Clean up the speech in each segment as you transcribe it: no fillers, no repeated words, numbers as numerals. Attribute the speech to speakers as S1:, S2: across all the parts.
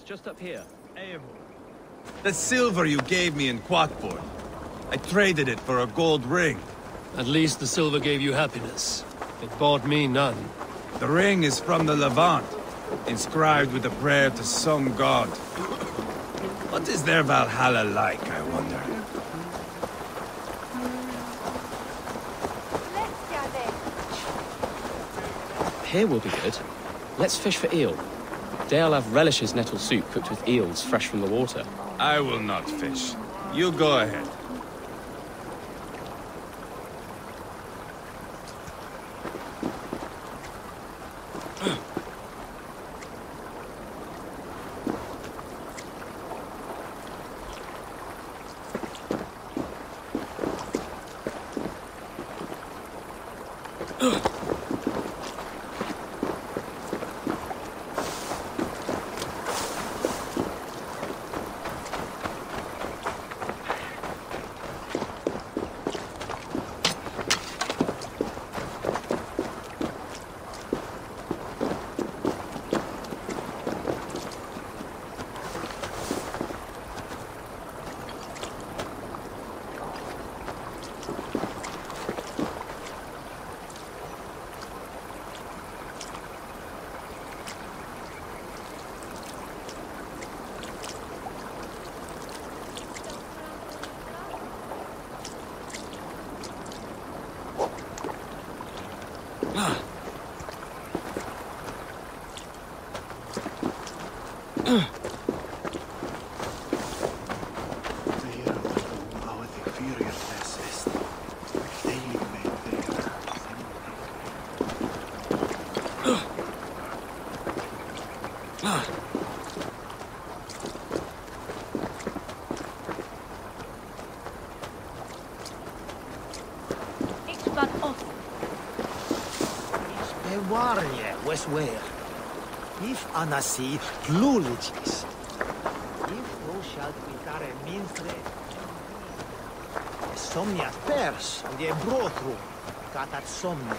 S1: It's just up here.
S2: The silver you gave me in Quackport. I traded it for a gold ring.
S3: At least the silver gave you happiness. It bought me none.
S2: The ring is from the Levant, inscribed with a prayer to some god. What is their Valhalla like, I wonder?
S1: Here will be good. Let's fish for eel. Dale have relishes nettle soup cooked with eels fresh from the water.
S2: I will not fish. You go ahead.
S4: Where? If anasi pluligis, if thou shalt vitare minstre, somnia pers, und je brotrum, catat somnia.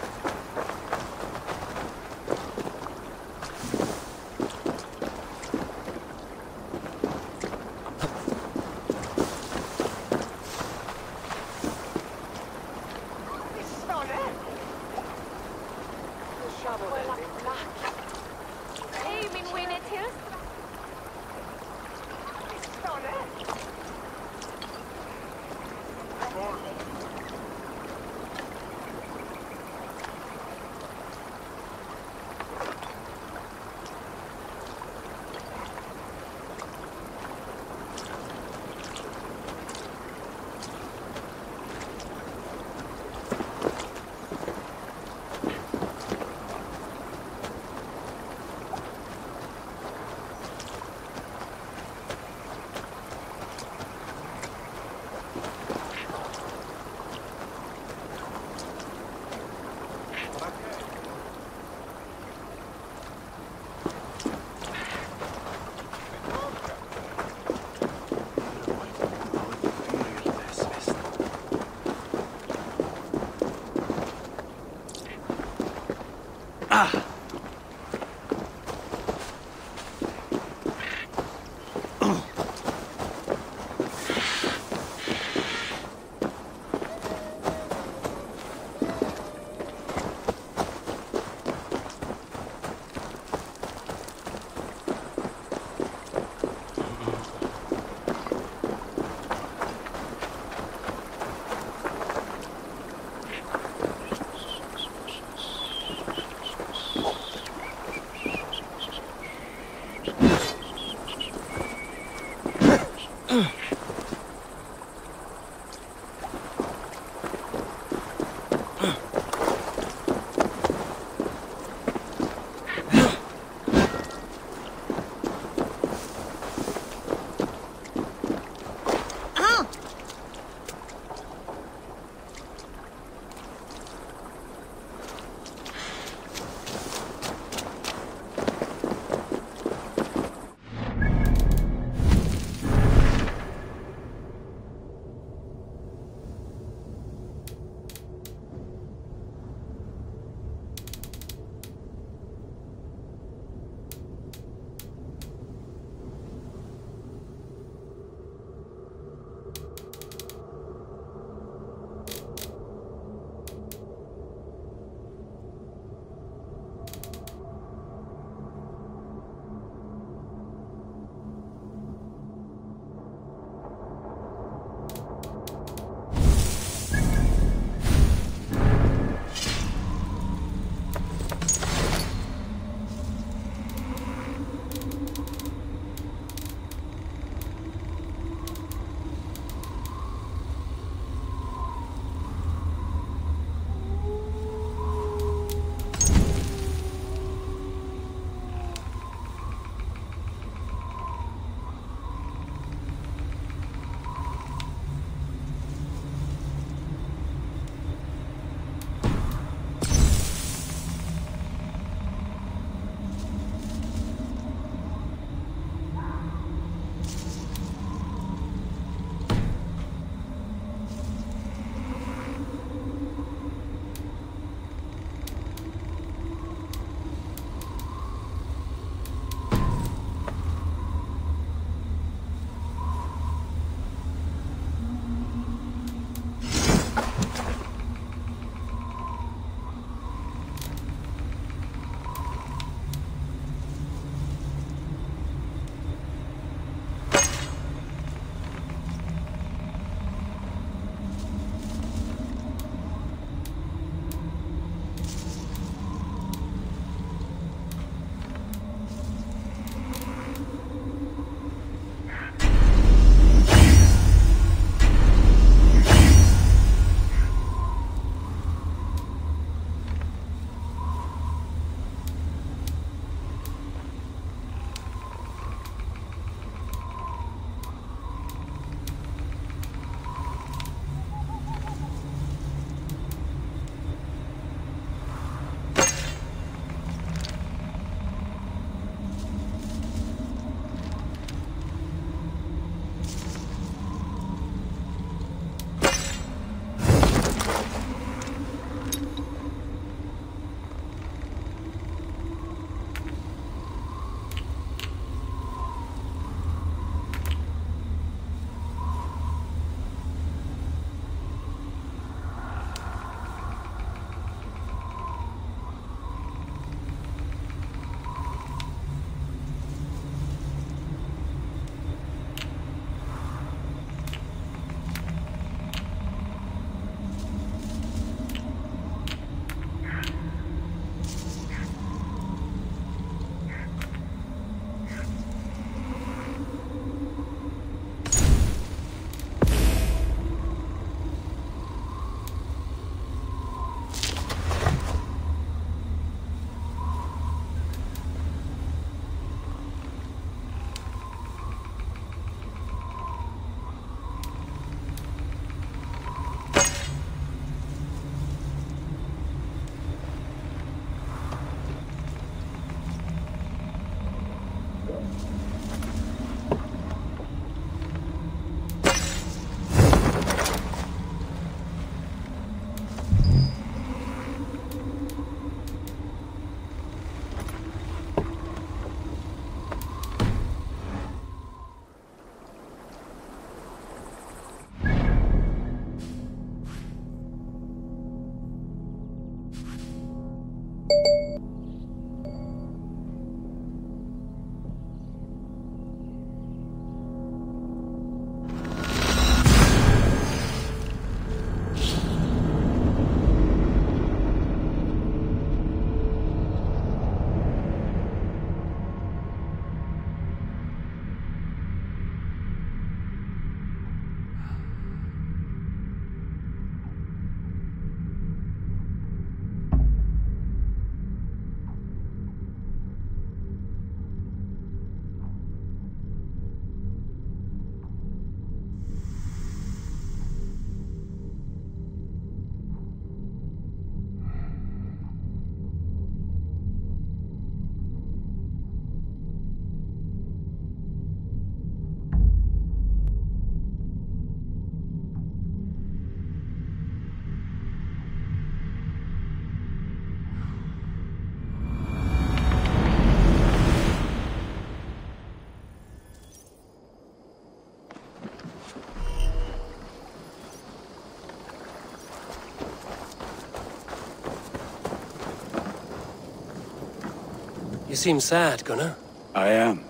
S3: You seem sad, Gunnar.
S5: I am.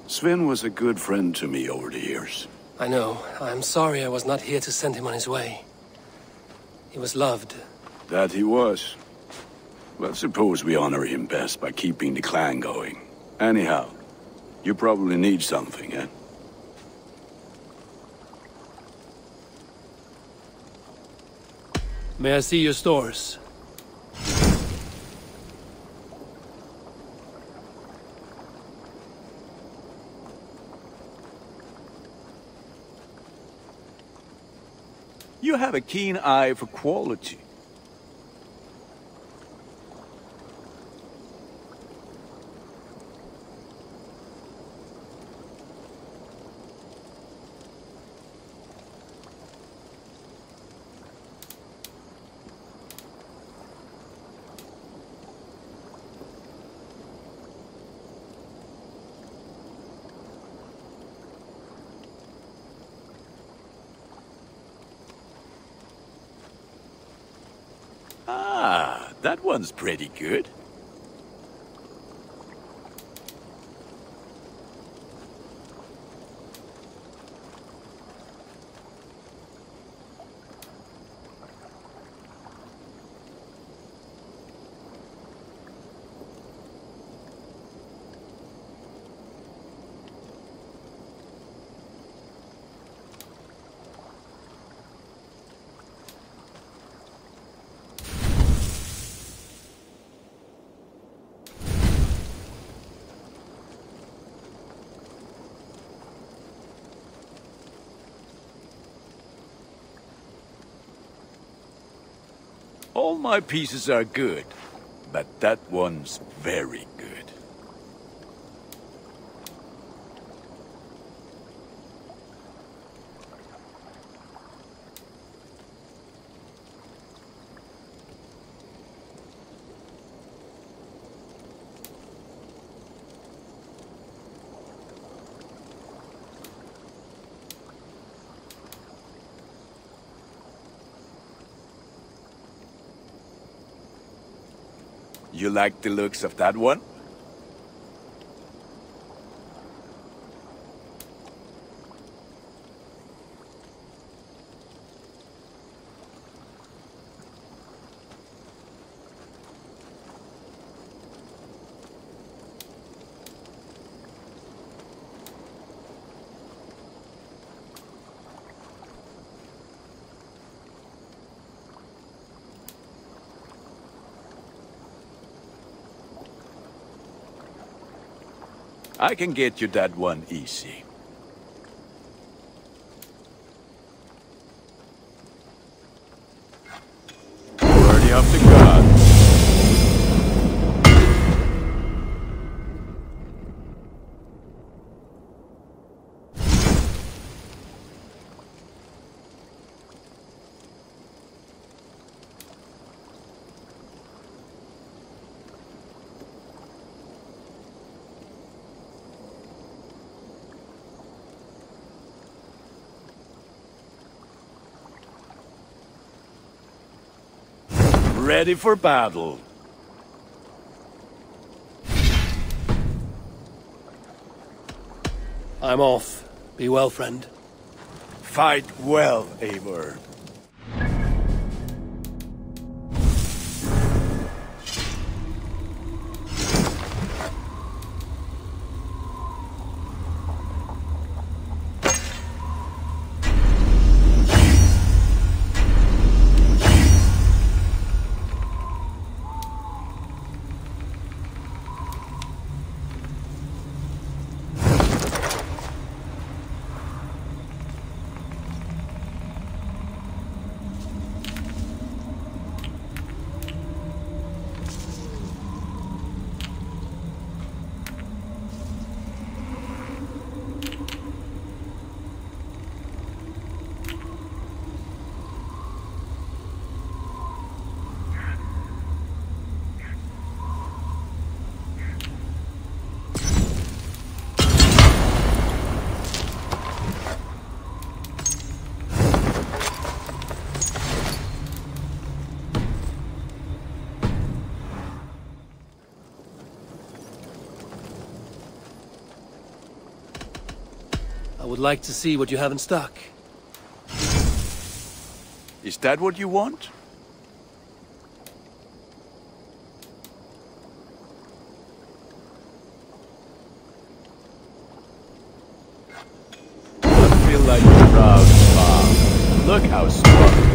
S5: Sven was a good friend to me over the years.
S3: I know. I'm sorry I was not here to send him on his way. He was loved.
S5: That he was. Well, suppose we honor him best by keeping the clan going. Anyhow, you probably need something, eh?
S3: May I see your stores?
S2: You have a keen eye for quality. Ah, that one's pretty good. All my pieces are good, but that one's very good. You like the looks of that one? I can get you that one easy. Worthy of the gods. Ready for battle.
S3: I'm off. Be well, friend.
S2: Fight well, Eivor.
S3: would like to see what you have in stock.
S5: Is that what you want? I feel like a proud father. Look how strong.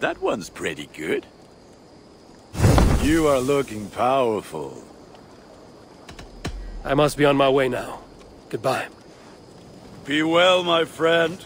S5: That one's pretty good. You are looking powerful.
S3: I must be on my way now. Goodbye.
S5: Be well, my friend.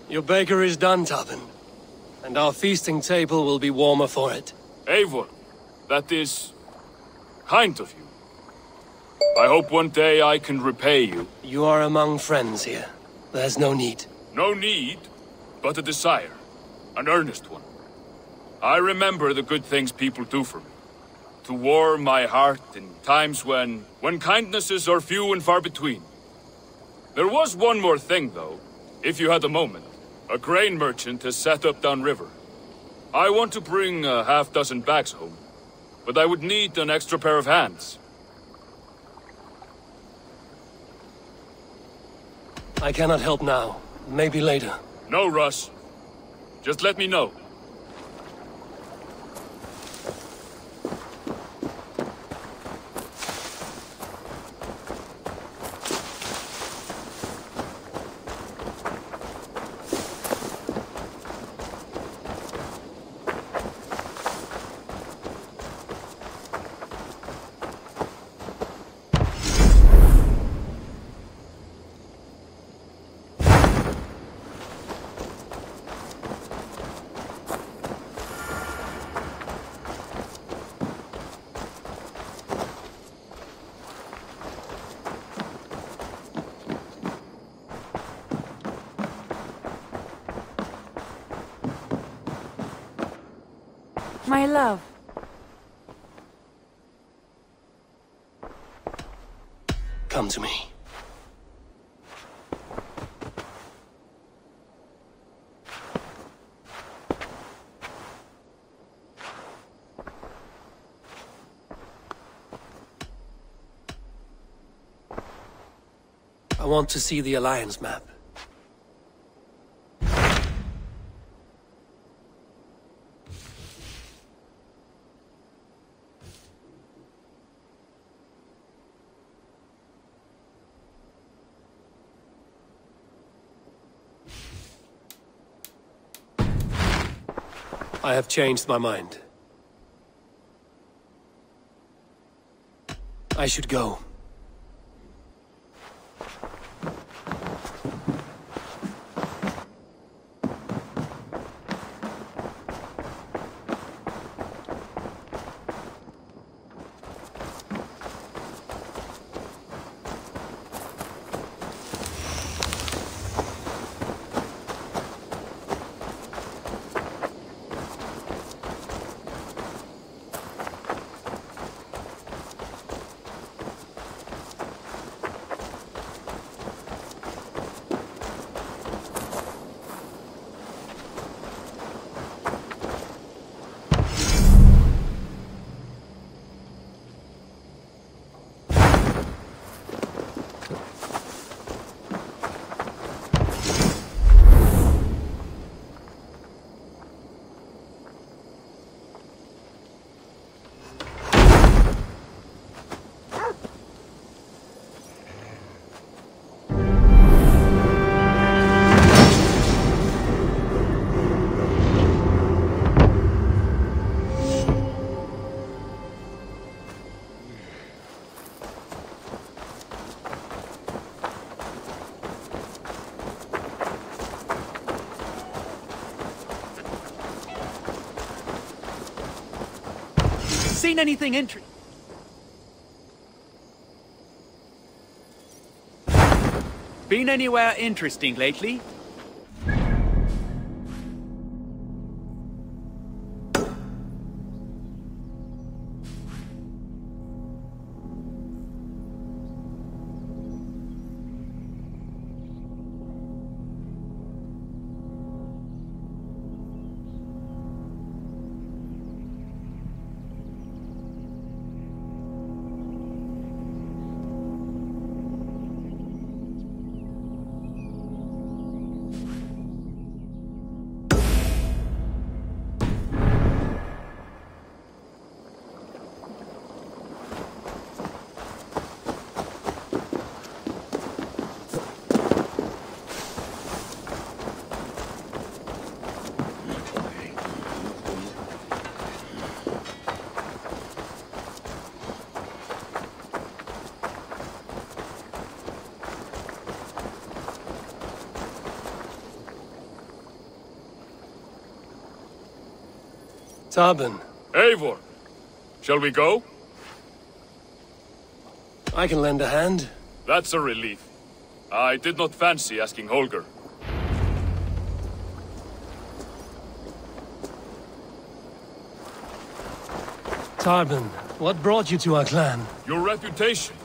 S3: Your baker is done, Tobin. And our feasting table will be warmer for it.
S6: Eivor, that is kind of you. I hope one day I can repay you.
S3: You are among friends here. There's no need.
S6: No need, but a desire. An earnest one. I remember the good things people do for me. To warm my heart in times when kindnesses are few and far between. There was one more thing, though, if you had a moment. A grain merchant has set up downriver. I want to bring a half-dozen bags home, but I would need an extra pair of hands.
S3: I cannot help now. Maybe later.
S6: No rush. Just let me know.
S7: My love.
S3: Come to me. I want to see the Alliance map. I have changed my mind. I should go.
S4: Seen anything interesting? Been anywhere interesting lately?
S3: Tarbin,
S6: Eivor, shall we go?
S3: I can lend a hand.
S6: That's a relief. I did not fancy asking Holger.
S3: Tarbin, what brought you to our clan?
S6: Your reputation.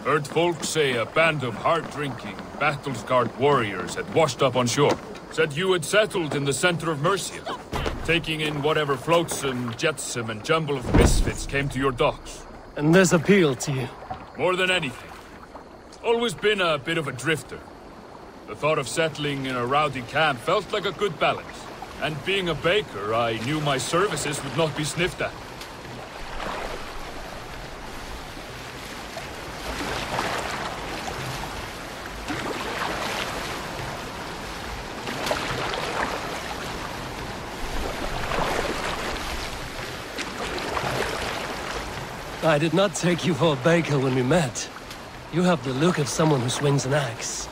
S6: Heard folk say a band of hard-drinking, battle-scarred warriors had washed up on shore. Said you had settled in the center of Mercia, taking in whatever flotsam, jetsam, and jumble of misfits came to your docks.
S3: And this appealed to you?
S6: More than anything. Always been a bit of a drifter. The thought of settling in a rowdy camp felt like a good balance. And being a baker, I knew my services would not be sniffed at.
S3: I did not take you for a baker when we met. You have the look of someone who swings an axe.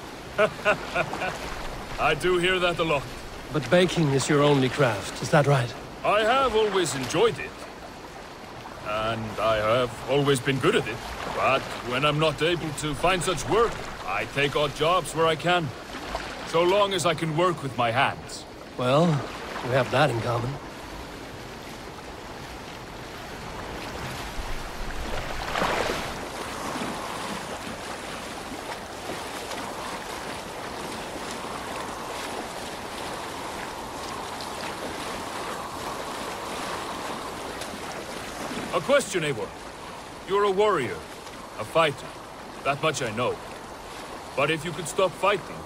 S6: I do hear that a lot.
S3: But baking is your only craft, is that right?
S6: I have always enjoyed it. And I have always been good at it. But when I'm not able to find such work, I take odd jobs where I can. So long as I can work with my hands.
S3: Well, we have that in common.
S6: A question, Eivor. You're a warrior, a fighter. That much I know. But if you could stop fighting,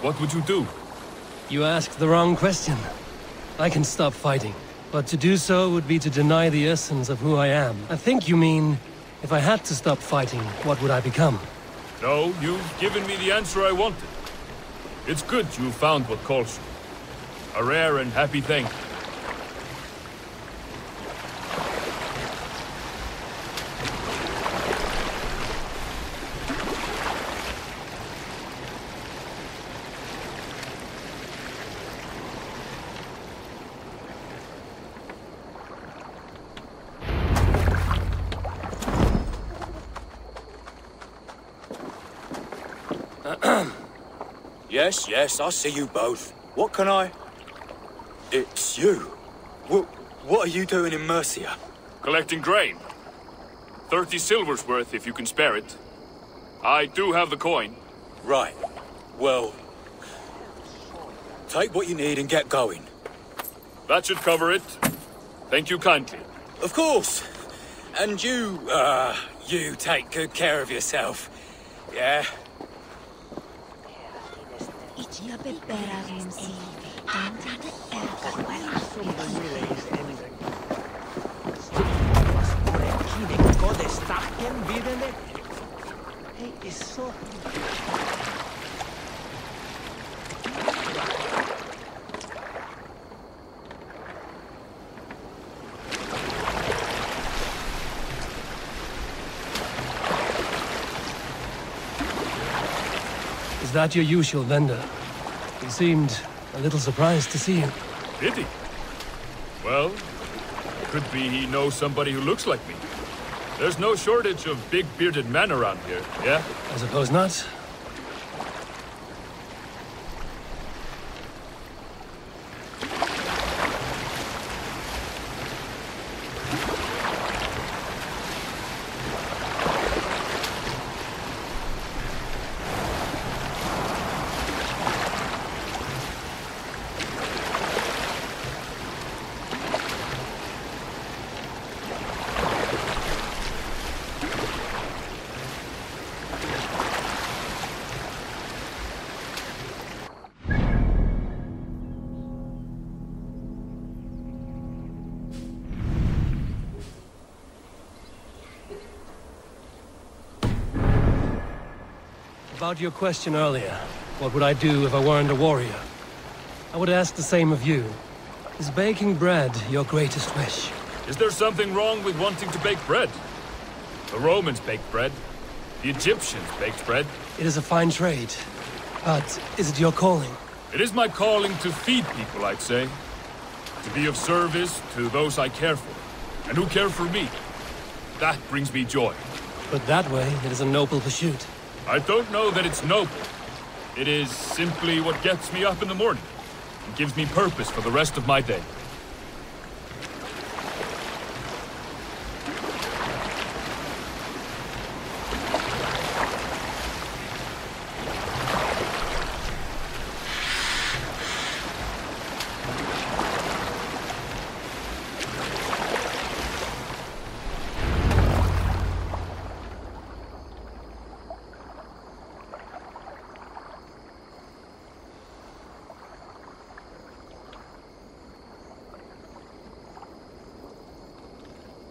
S6: what would you do?
S3: You asked the wrong question. I can stop fighting, but to do so would be to deny the essence of who I am. I think you mean, if I had to stop fighting, what would I become?
S6: No, you've given me the answer I wanted. It's good you found what calls you. A rare and happy thing.
S7: Yes, I see you both. What can I... It's you. What are you doing in Mercia?
S6: Collecting grain. 30 silver's worth if you can spare it. I do have the coin.
S7: Right. Well... take what you need and get going.
S6: That should cover it. Thank you kindly.
S7: Of course. And you take good care of yourself. Yeah?
S3: Is that your usual vendor? He seemed a little surprised to see you.
S6: Did he? Well, could be he knows somebody who looks like me. There's no shortage of big bearded men around here, yeah?
S3: I suppose not. About your question earlier, what would I do if I weren't a warrior? I would ask the same of you. Is baking bread your greatest wish?
S6: Is there something wrong with wanting to bake bread? The Romans baked bread. The Egyptians baked bread.
S3: It is a fine trade. But is it your calling?
S6: It is my calling to feed people, I'd say. To be of service to those I care for, and who care for me. That brings me joy.
S3: But that way, it is a noble pursuit.
S6: I don't know that it's noble. It is simply what gets me up in the morning and gives me purpose for the rest of my day.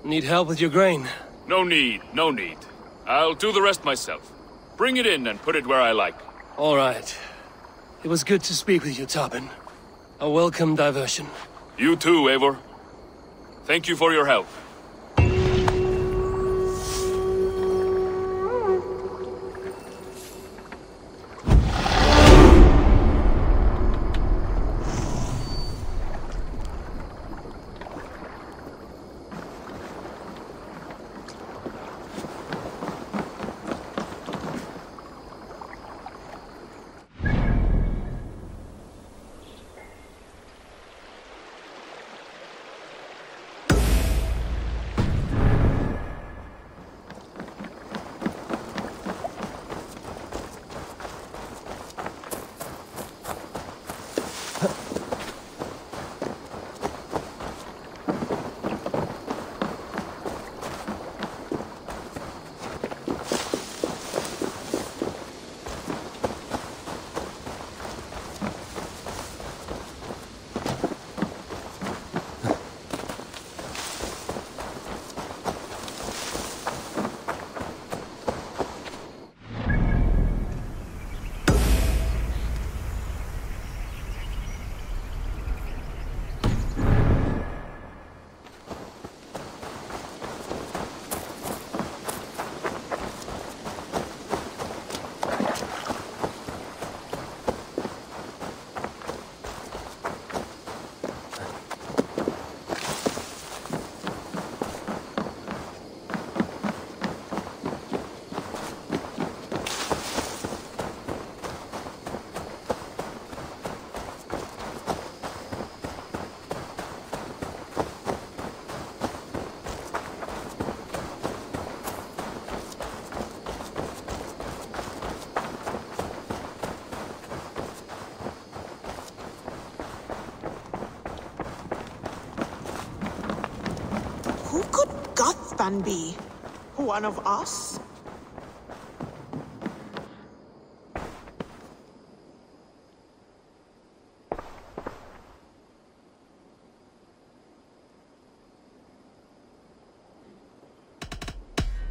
S3: Need help with your grain?
S6: No need, no need. I'll do the rest myself. Bring it in and put it where I like.
S3: All right. It was good to speak with you, Tobin. A welcome diversion.
S6: You too, Eivor. Thank you for your help.
S8: Gathban be? One of us?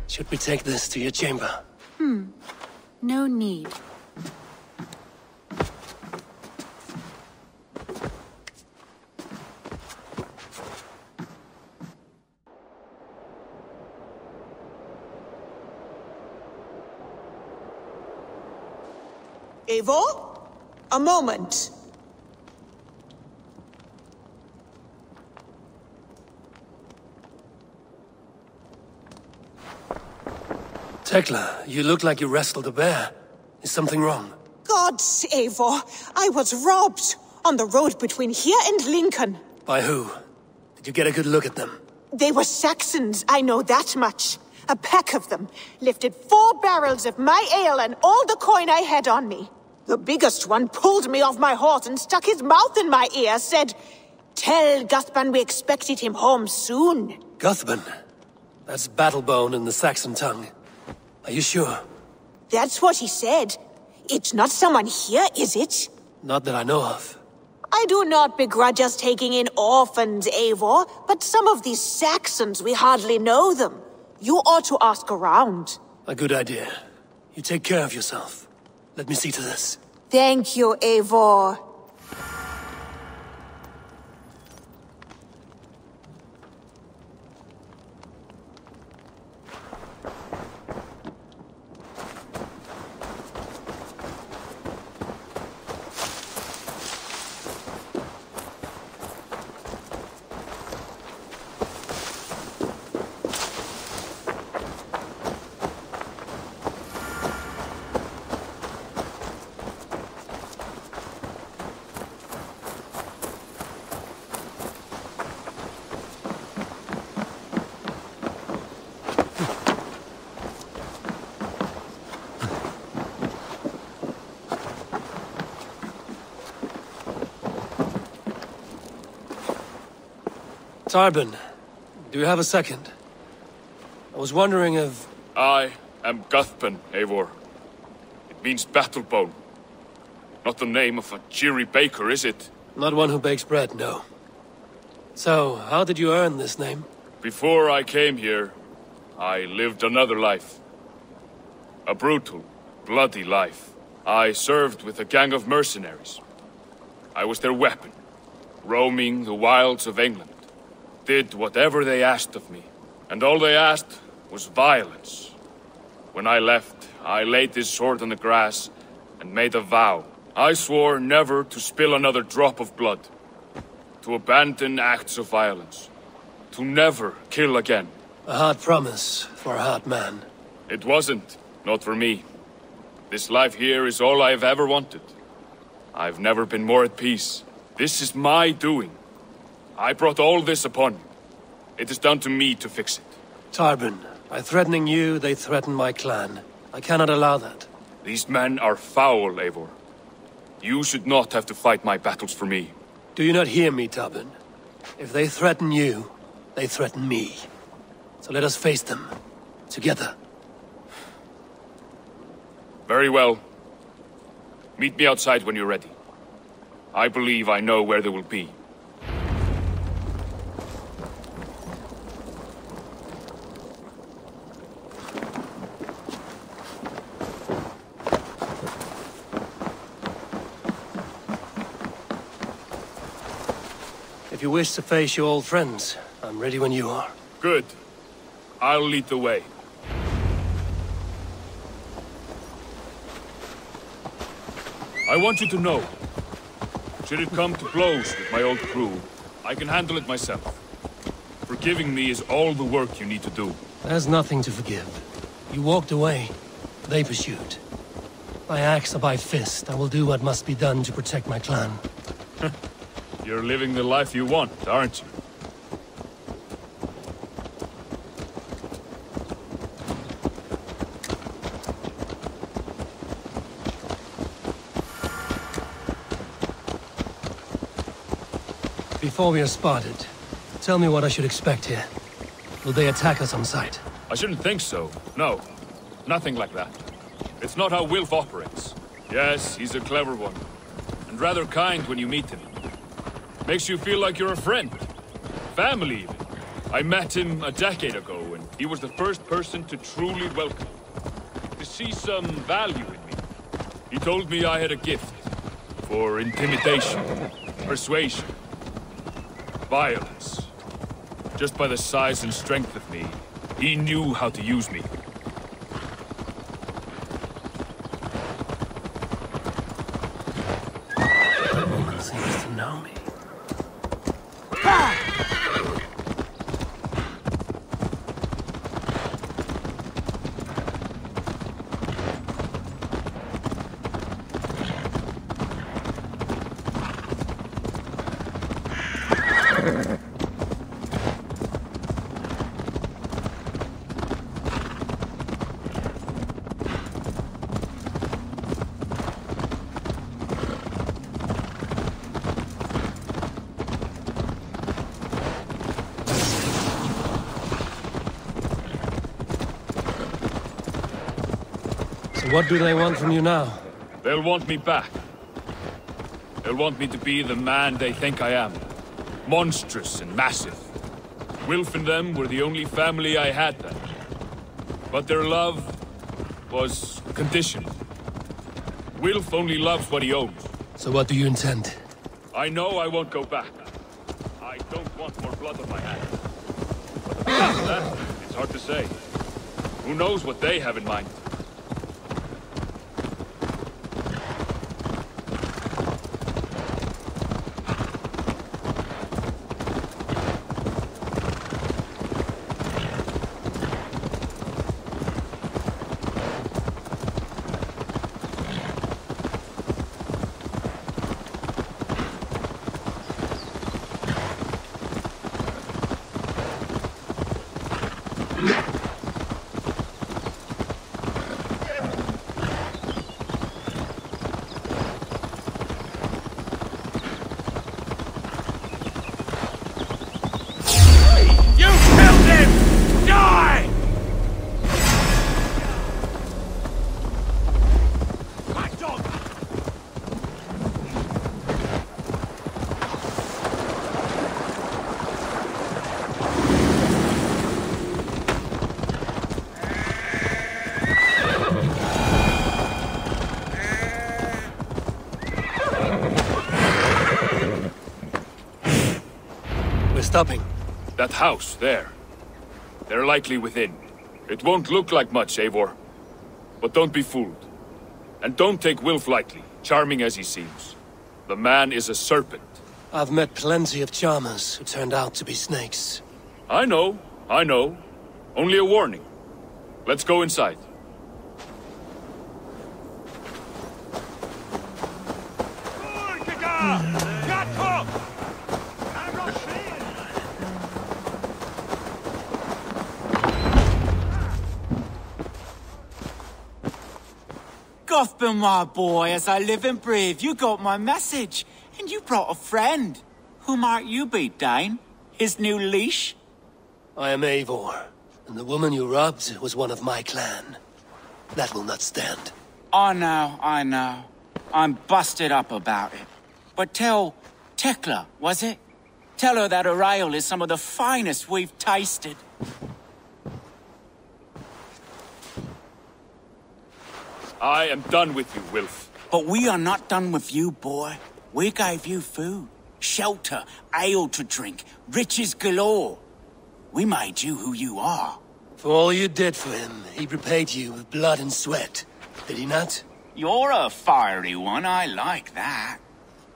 S3: Should we take this to your chamber?
S9: No need.
S8: Eivor? A moment.
S3: Tekla, you look like you wrestled a bear. Is something wrong?
S8: Gods, Eivor, I was robbed on the road between here and Lincoln.
S3: By who? Did you get a good look at them?
S8: They were Saxons, I know that much. A pack of them lifted 4 barrels of my ale and all the coin I had on me. The biggest one pulled me off my horse and stuck his mouth in my ear, said, "Tell Guthban we expected him home soon."
S3: Guthban? That's Battlebone in the Saxon tongue. Are you sure?
S8: That's what he said. It's not someone here, is it?
S3: Not that I know of.
S8: I do not begrudge us taking in orphans, Eivor, but some of these Saxons, we hardly know them. You ought to ask around.
S3: A good idea. You take care of yourself. Let me see to this.
S8: Thank you, Eivor.
S3: Tarbin, do you have a second? I was wondering if...
S6: I am Guthban, Eivor. It means Battlebone. Not the name of a cheery baker, is it?
S3: Not one who bakes bread, no. So, how did you earn this name?
S6: Before I came here, I lived another life. A brutal, bloody life. I served with a gang of mercenaries. I was their weapon, roaming the wilds of England. Did whatever they asked of me, and all they asked was violence. When I left, I laid this sword on the grass and made a vow. I swore never to spill another drop of blood, to abandon acts of violence, to never kill again.
S3: A hard promise for a hard man.
S6: It wasn't, not for me. This life here is all I've ever wanted. I've never been more at peace. This is my doing. I brought all this upon you. It is down to me to fix it.
S3: Tarbin, by threatening you, they threaten my clan. I cannot allow that.
S6: These men are foul, Eivor. You should not have to fight my battles for me.
S3: Do you not hear me, Tarbin? If they threaten you, they threaten me. So let us face them. Together.
S6: Very well. Meet me outside when you're ready. I believe I know where they will be.
S3: If you wish to face your old friends, I'm ready when you are.
S6: Good. I'll lead the way. I want you to know, should it come to blows with my old crew, I can handle it myself. Forgiving me is all the work you need to do.
S3: There's nothing to forgive. You walked away. They pursued. By axe or by fist, I will do what must be done to protect my clan.
S6: You're living the life you want, aren't you?
S3: Before we are spotted, tell me what I should expect here. Will they attack us on sight?
S6: I shouldn't think so. No. Nothing like that. It's not how Wilf operates. Yes, he's a clever one. And rather kind when you meet him. Makes you feel like you're a friend. Family, even. I met him a decade ago, and he was the first person to truly welcome me. To see some value in me. He told me I had a gift. For intimidation. Persuasion. Violence. Just by the size and strength of me, he knew how to use me.
S3: Everyone seems to know me. What do they want from you now?
S6: They'll want me back. They'll want me to be the man they think I am. Monstrous and massive. Wilf and them were the only family I had then. But their love was conditional. Wilf only loves what he owns.
S3: So what do you intend?
S6: I know I won't go back. I don't want more blood on my hands. But beyond that, it's hard to say. Who knows what they have in mind?
S3: Stopping.
S6: That house, there. They're likely within. It won't look like much, Eivor. But don't be fooled. And don't take Wilf lightly, charming as he seems. The man is a serpent.
S3: I've met plenty of charmers who turned out to be snakes.
S6: I know. Only a warning. Let's go inside.
S10: Gotham, my boy, as I live and breathe, you got my message. And you brought a friend. Who might you be, Dane? His new leash?
S3: I am Eivor, and the woman you robbed was one of my clan. That will not stand.
S10: I know. I'm busted up about it. But tell Tekla, was it? Tell her that her ale is some of the finest we've tasted.
S6: I am done with you, Wilf.
S10: But we are not done with you, boy. We gave you food, shelter, ale to drink, riches galore. We made you who you are.
S3: For all you did for him, he repaid you with blood and sweat. Did he not?
S10: You're a fiery one, I like that.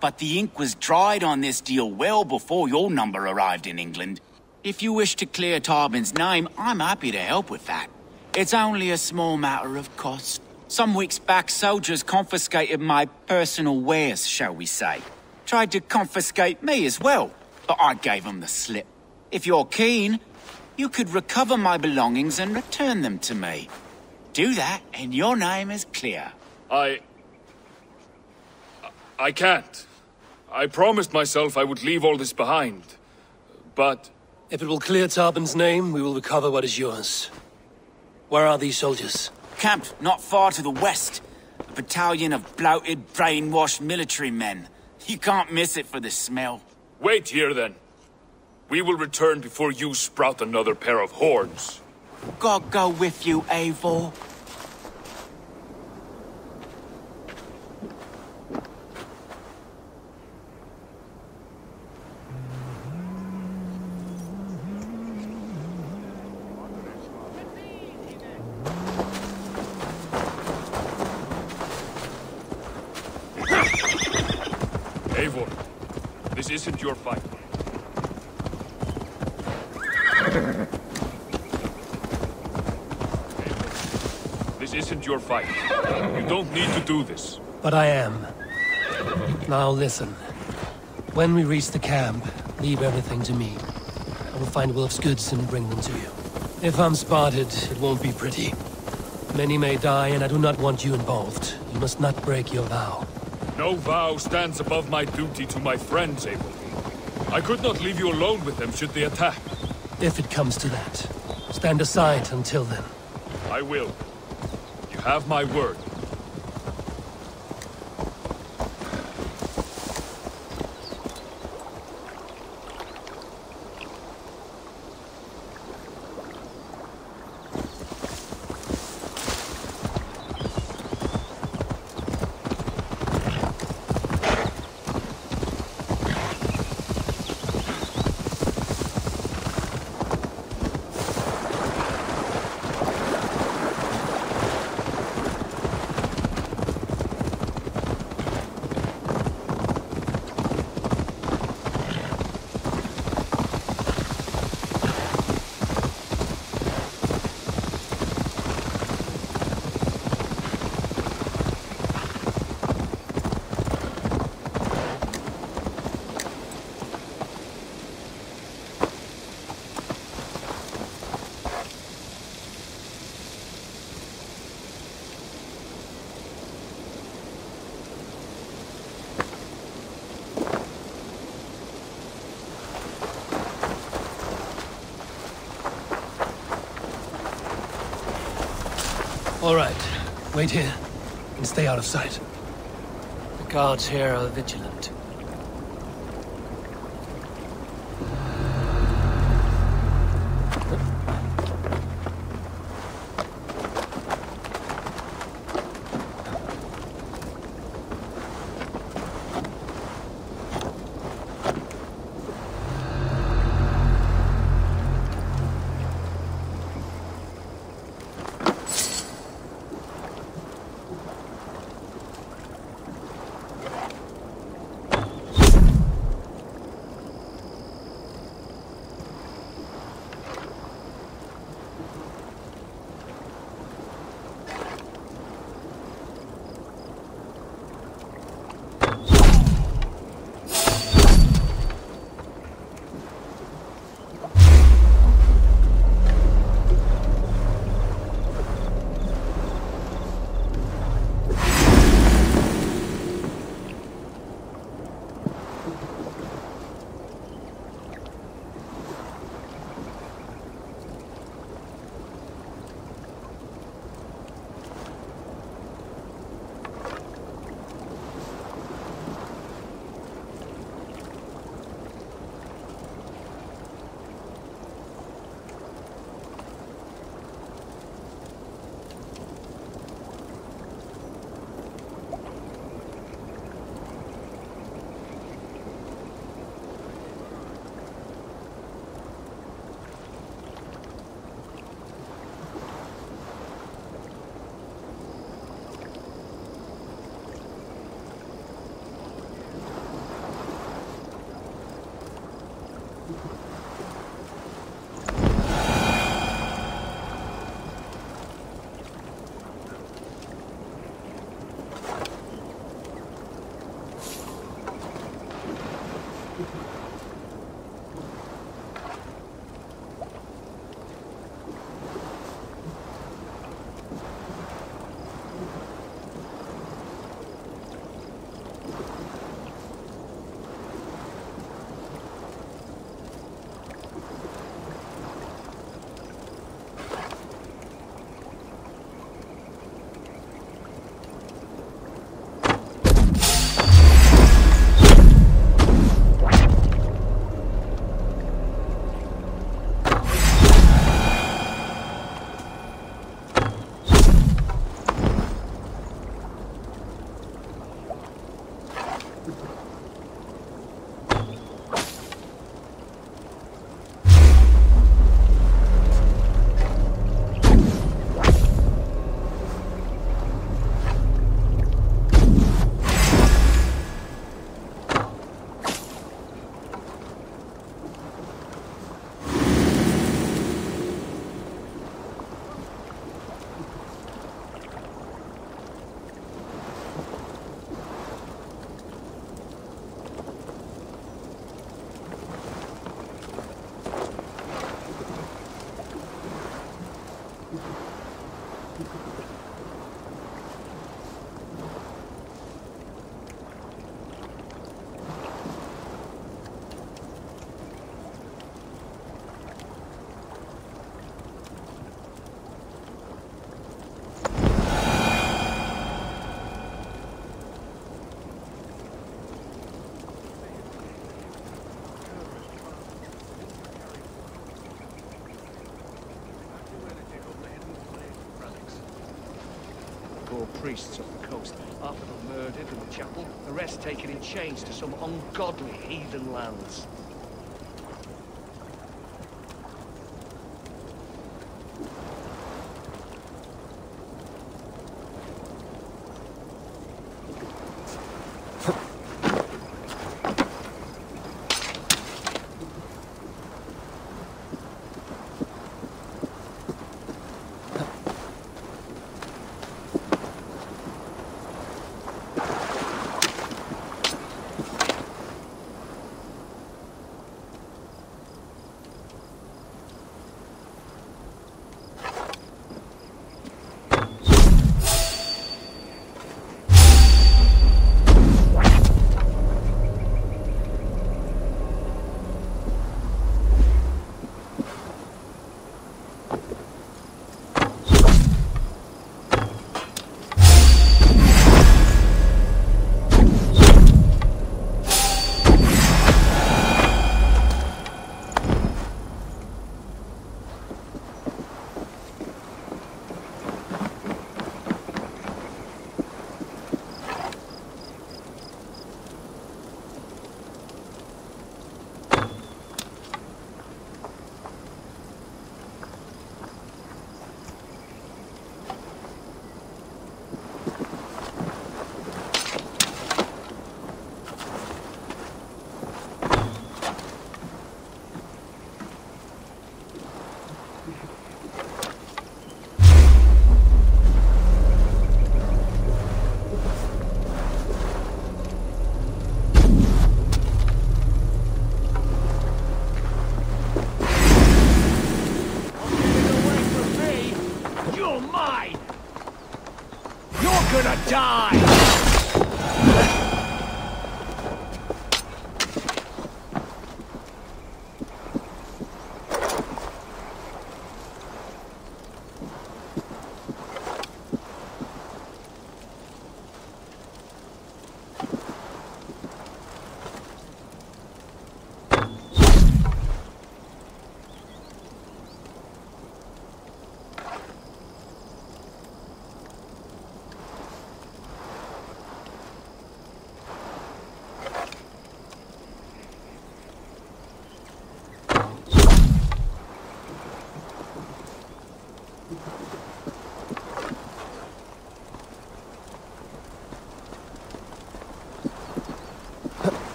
S10: But the ink was dried on this deal well before your number arrived in England. If you wish to clear Tarbin's name, I'm happy to help with that. It's only a small matter of cost. Some weeks back, soldiers confiscated my personal wares, shall we say. Tried to confiscate me as well, but I gave them the slip. If you're keen, you could recover my belongings and return them to me. Do that, and your name is clear.
S6: I can't. I promised myself I would leave all this behind. But
S3: If it will clear Tarbin's name, we will recover what is yours. Where are these soldiers?
S10: Camped not far to the west. A battalion of bloated, brainwashed military men. You can't miss it for the smell.
S6: Wait here, then. We will return before you sprout another pair of horns.
S10: God go with you, Eivor.
S6: Eivor, this isn't your fight. This isn't your fight. You don't need to do this.
S3: But I am. Now listen. When we reach the camp, leave everything to me. I will find Wolf's goods and bring them to you. If I'm spotted, it won't be pretty. Many may die, and I do not want you involved. You must not break your vow.
S6: No vow stands above my duty to my friends, Eivor. I could not leave you alone with them should they attack.
S3: If it comes to that. Stand aside until then.
S6: I will. You have my word.
S3: All right. Wait here and stay out of sight. The guards here are vigilant.
S11: Priests up the coast. Half of them murdered in the chapel, the rest taken in chains to some ungodly heathen lands.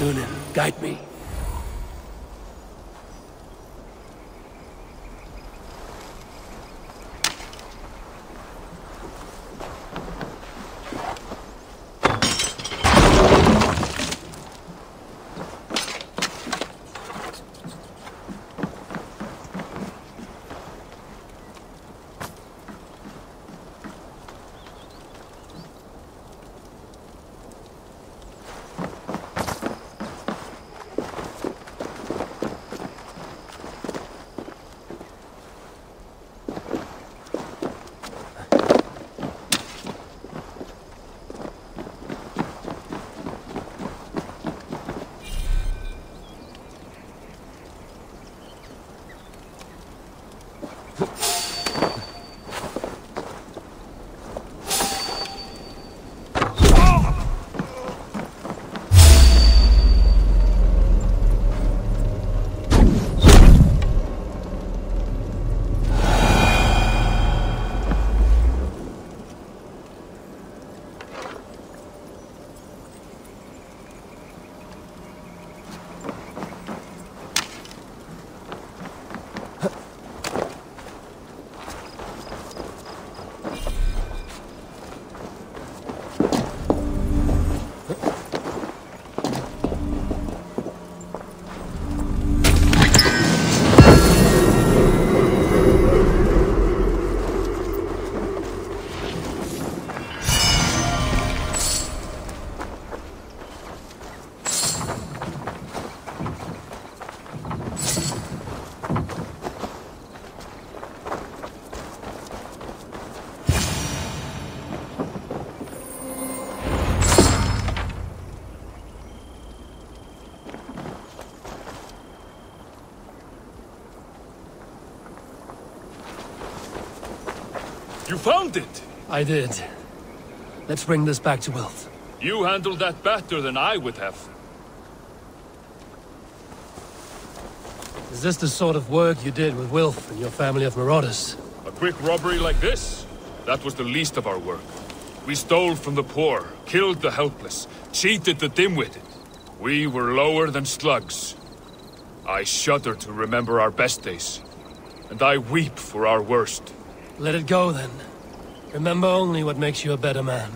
S3: Sunan, guide me.
S6: You found it!
S3: I did. Let's bring this back to Wilf.
S6: You handled that better than I would have.
S3: Is this the sort of work you did with Wilf and your family of marauders?
S6: A quick robbery like this? That was the least of our work. We stole from the poor, killed the helpless, cheated the dim-witted. We were lower than slugs. I shudder to remember our best days, and I weep for our worst.
S3: Let it go, then. Remember only what makes you a better man.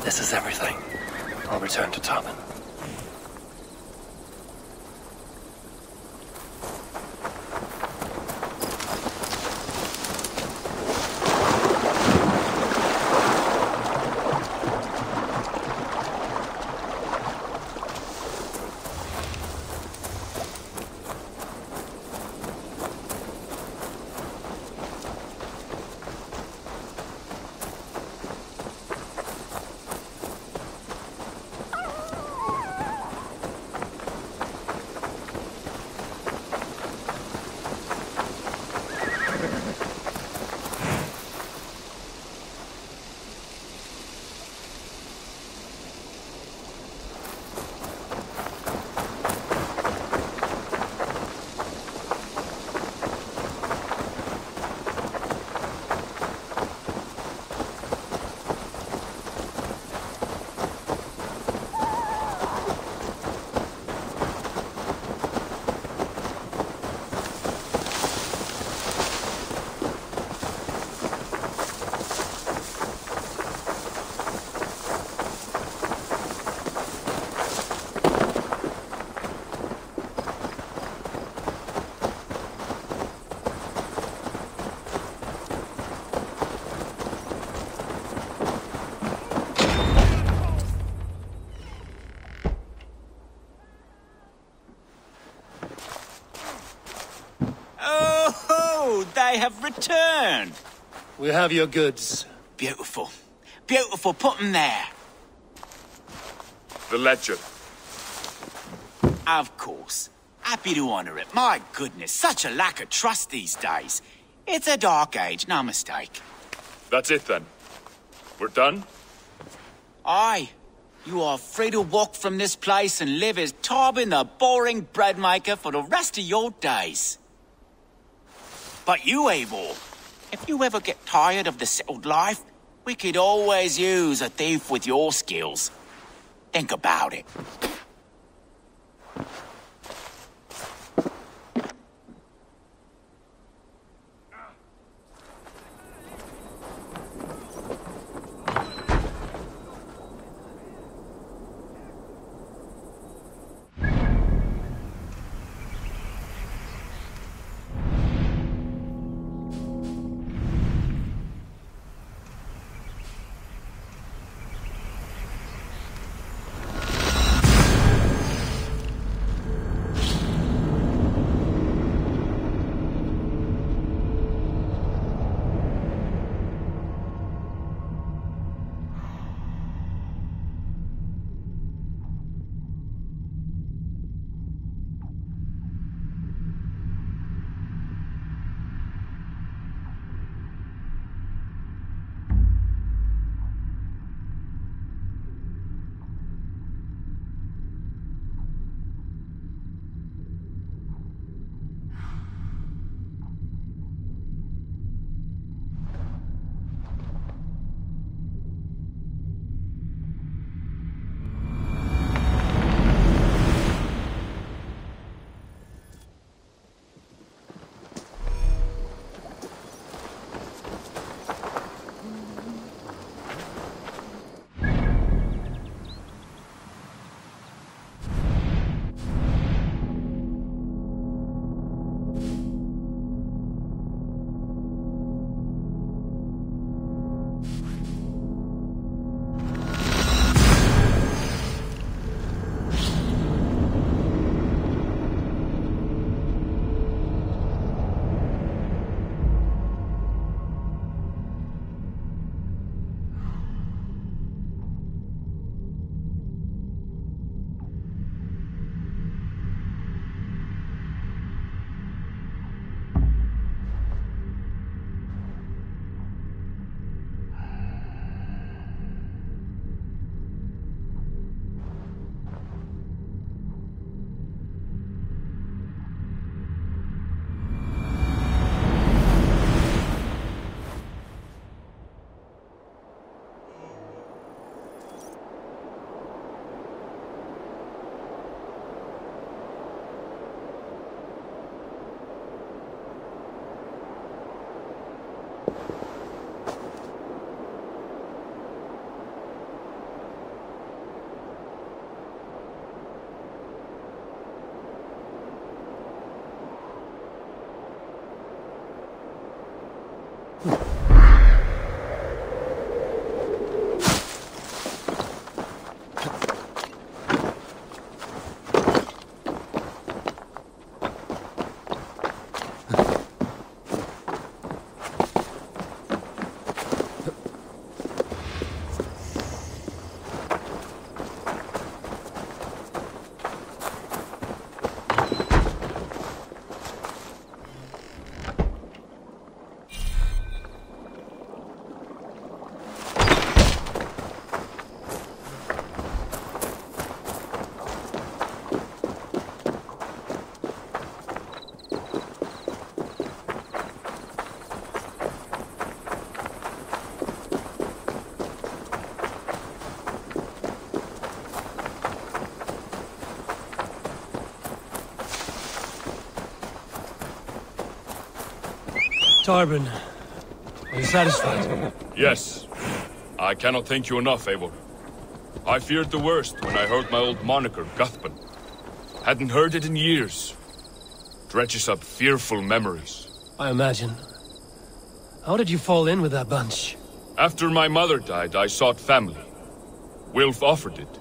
S3: This is everything. I'll return to Tarvin.
S10: They have returned.
S3: We have your goods.
S10: Beautiful. Beautiful. Put them there.
S6: The ledger.
S10: Of course. Happy to honor it. My goodness, such a lack of trust these days. It's a dark age, no mistake.
S6: That's it then. We're done?
S10: Aye. You are free to walk from this place and live as Tarbin the boring bread maker for the rest of your days. But you, Eivor, if you ever get tired of the settled life, we could always use a thief with your skills. Think about it.
S3: Tarbin, are you satisfied?
S6: Yes. I cannot thank you enough, Eivor. I feared the worst when I heard my old moniker, Guthban. Hadn't heard it in years. Dredges up fearful memories.
S3: I imagine. How did you fall in with that bunch?
S6: After my mother died, I sought family. Wilf offered it.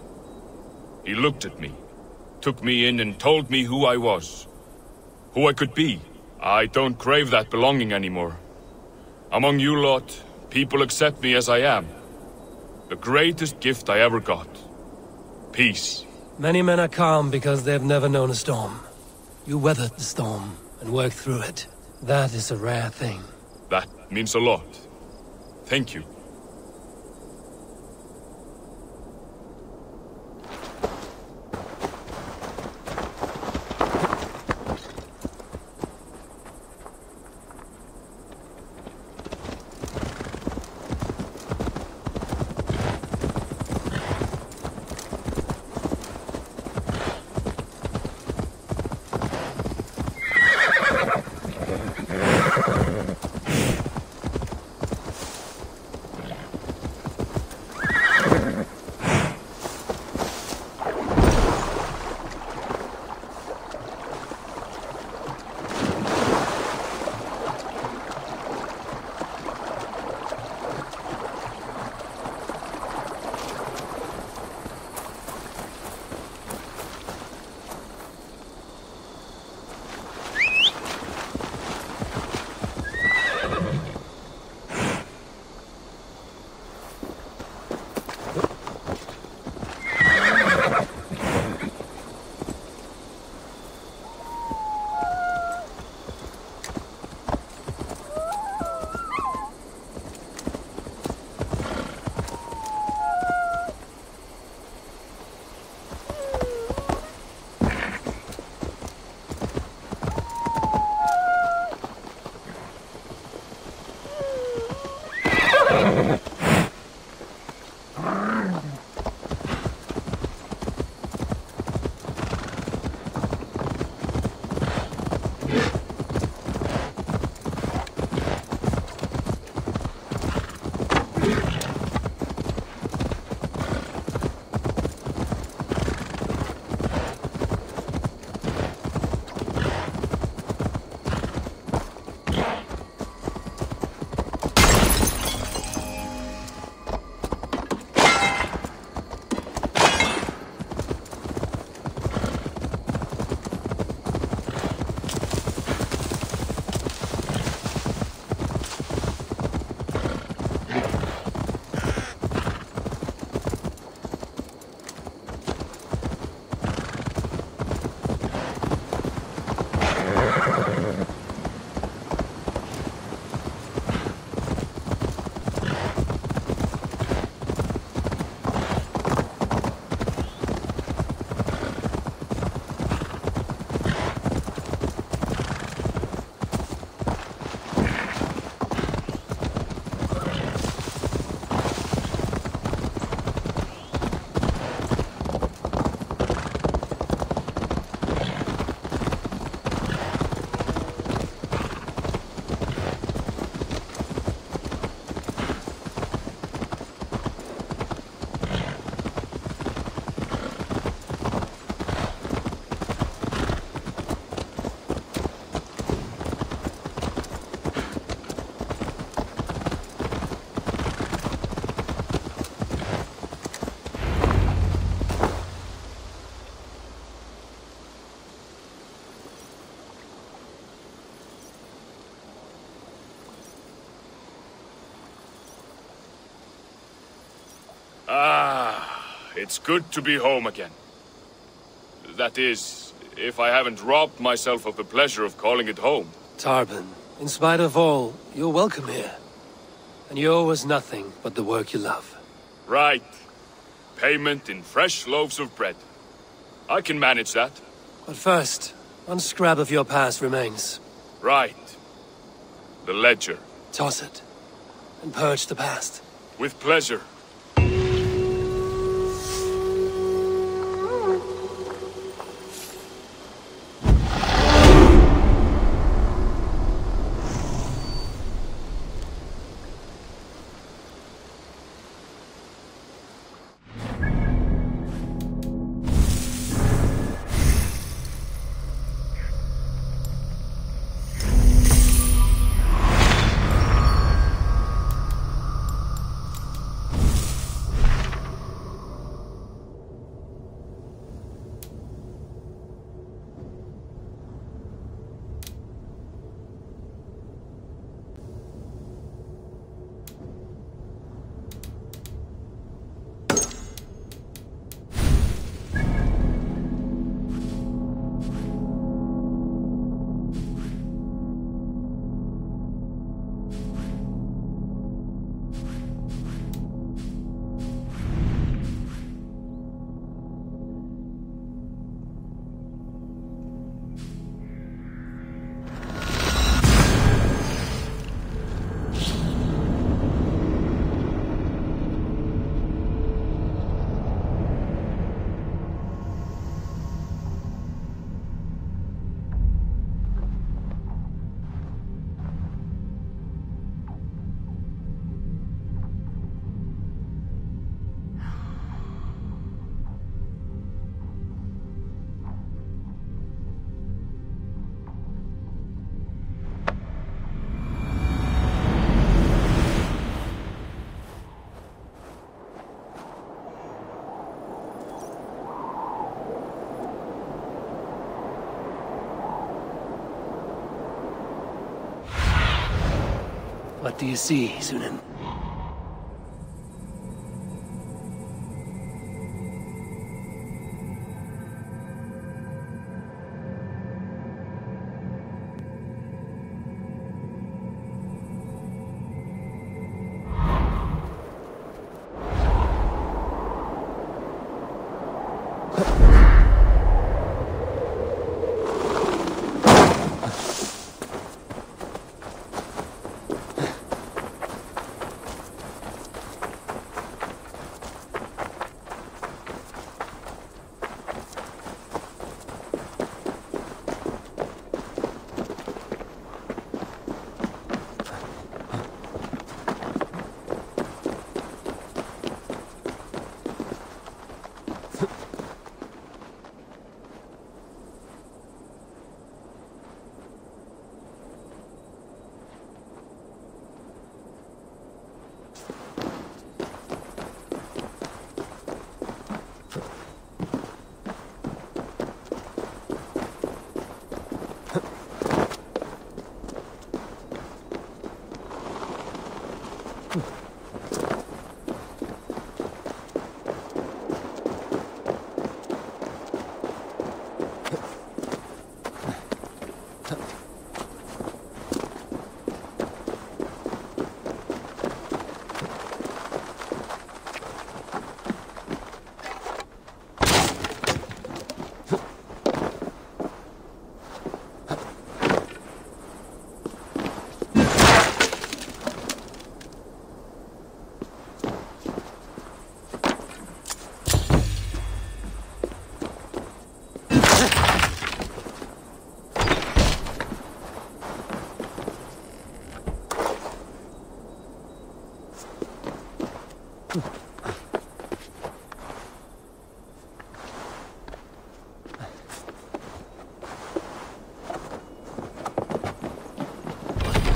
S6: He looked at me, took me in and told me who I was. Who I could be. I don't crave that belonging anymore. Among you lot, people accept me as I am. The greatest gift I ever got. Peace.
S3: Many men are calm because they've never known a storm. You weathered the storm and worked through it. That is a rare thing.
S6: That means a lot. Thank you. It's good to be home again. That is, if I haven't robbed myself of the pleasure of calling it home.
S3: Tarban, in spite of all, you're welcome here. And you owe us nothing but the work you love.
S6: Right. Payment in fresh loaves of bread. I can manage that.
S3: But first, one scrap of your past remains.
S6: Right. The ledger.
S3: Toss it, and purge the past.
S6: With pleasure.
S3: What do you see, Sunan?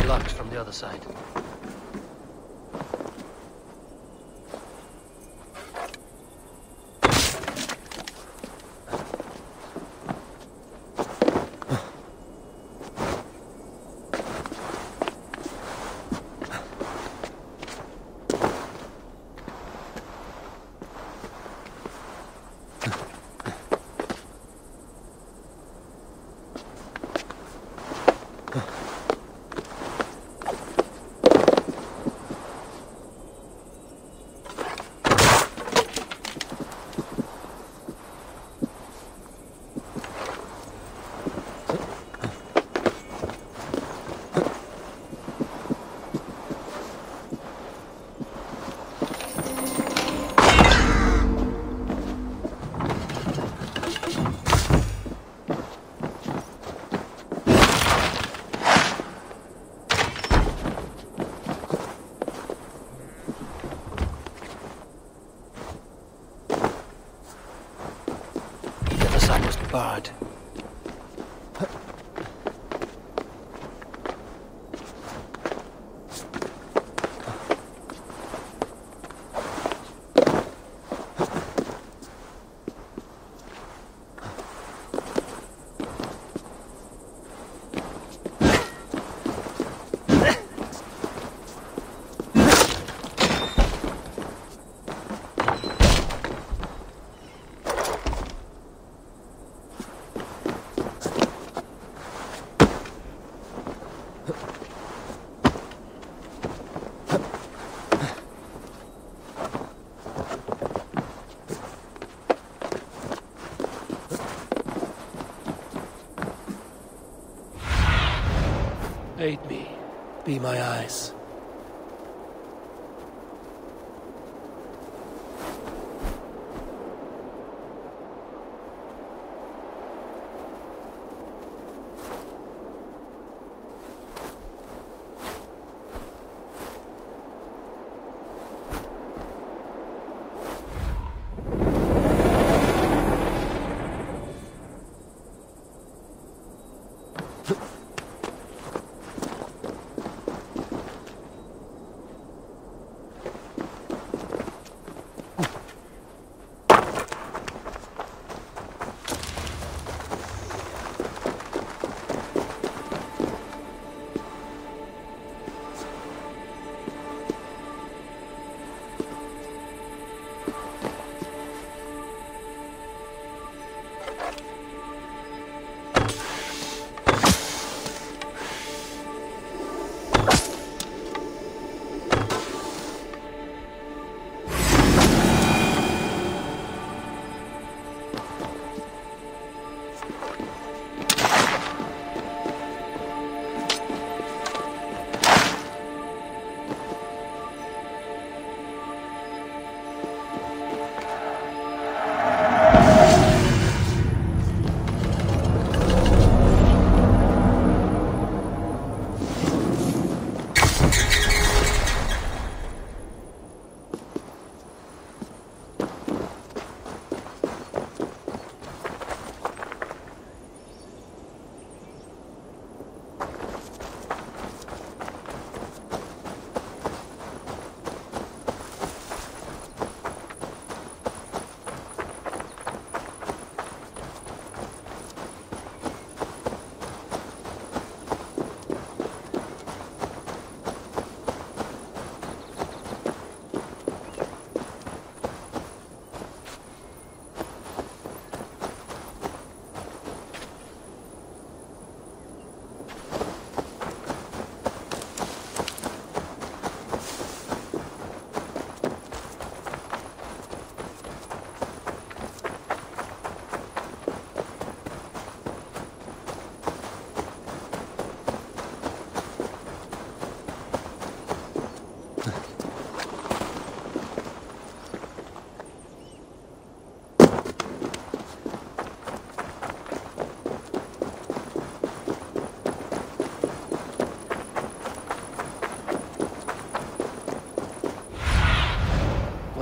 S3: Locked from the other side. Barred. Aid me. Be my eyes.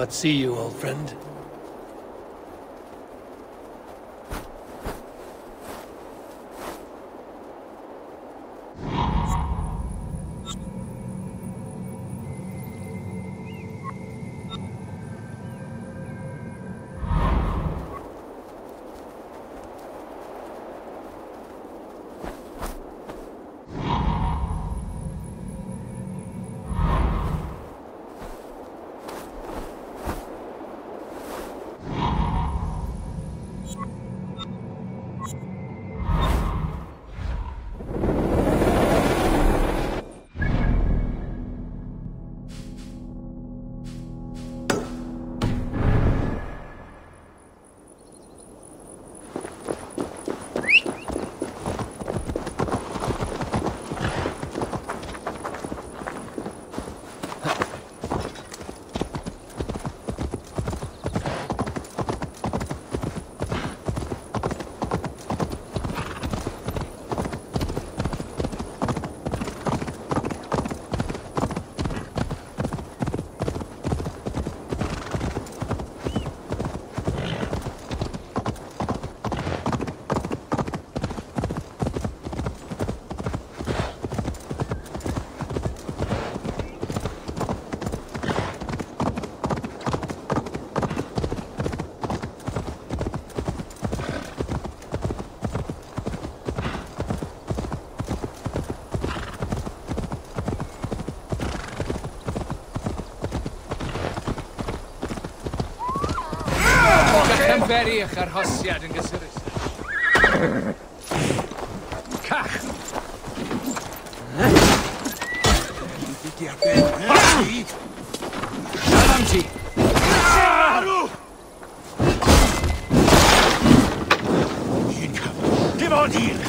S3: Let's see you, old friend.
S11: Very arhosiad yn gysurus. Cach! Salam ti! Dim ond un!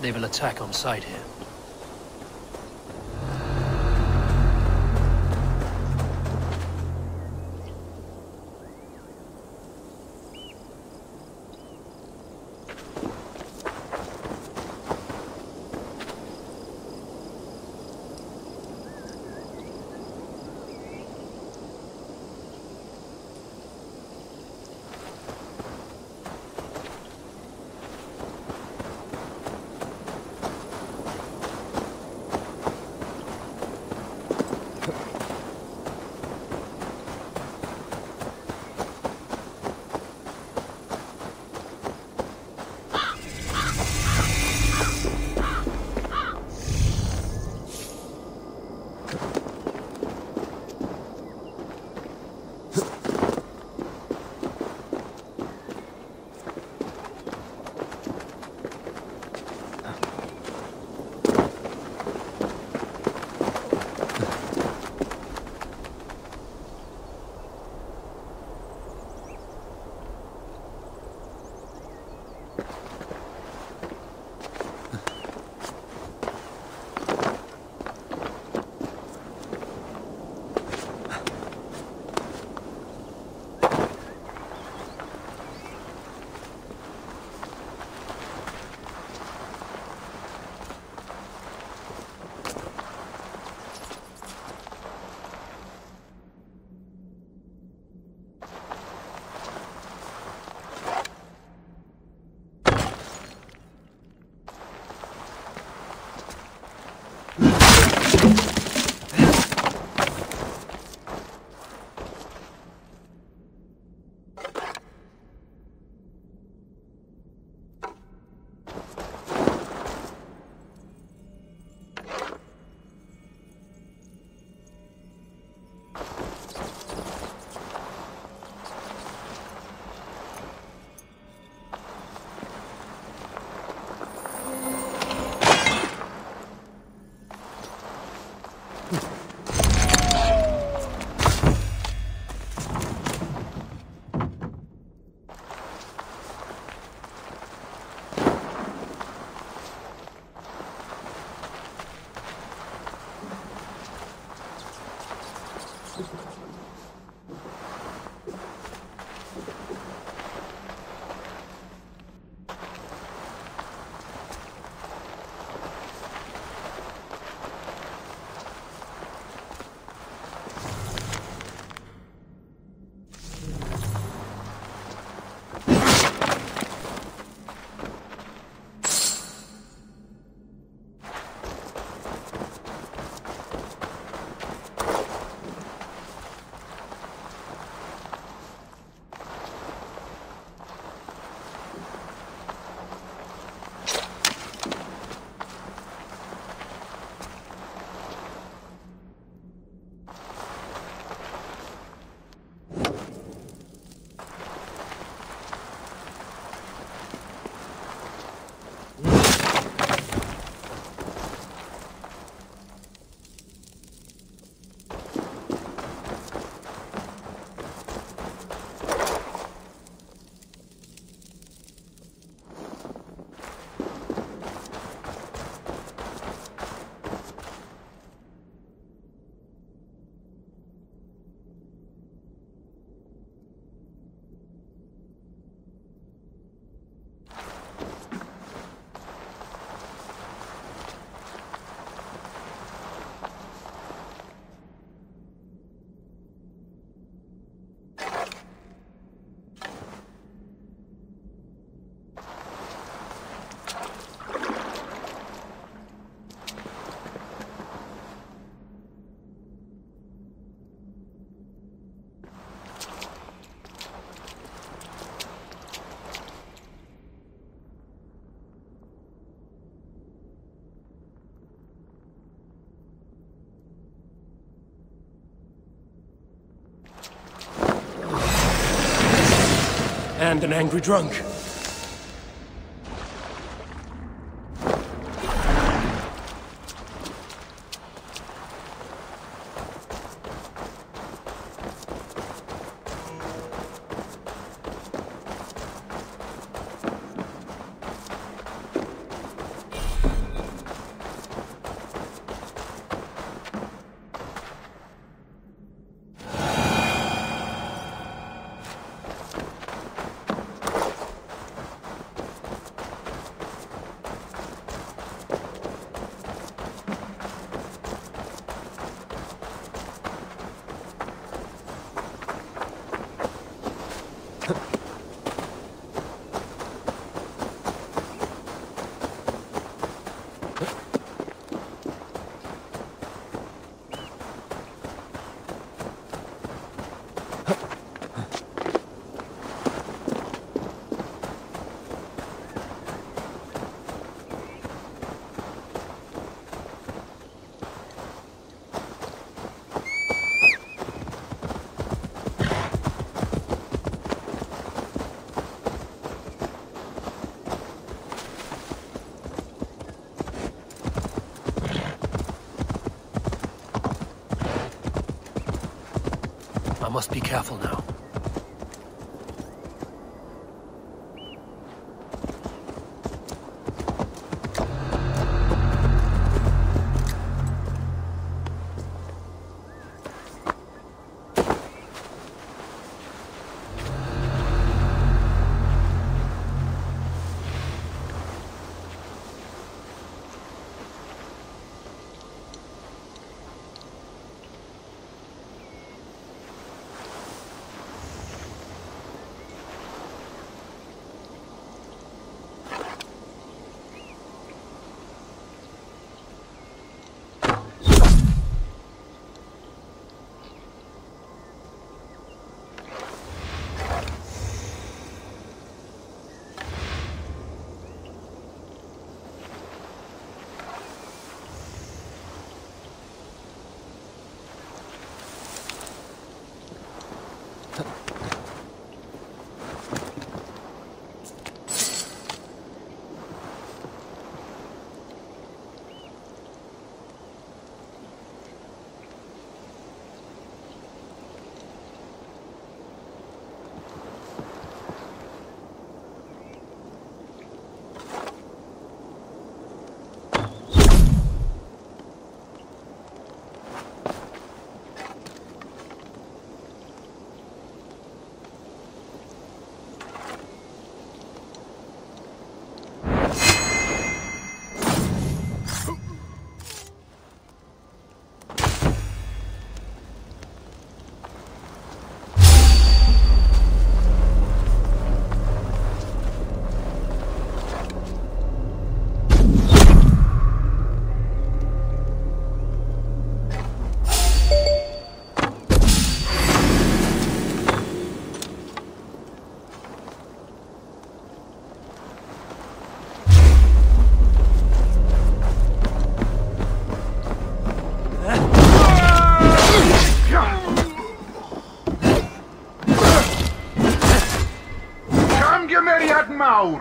S3: They will attack on sight here. And an angry drunk. I must be careful now.
S12: Maur.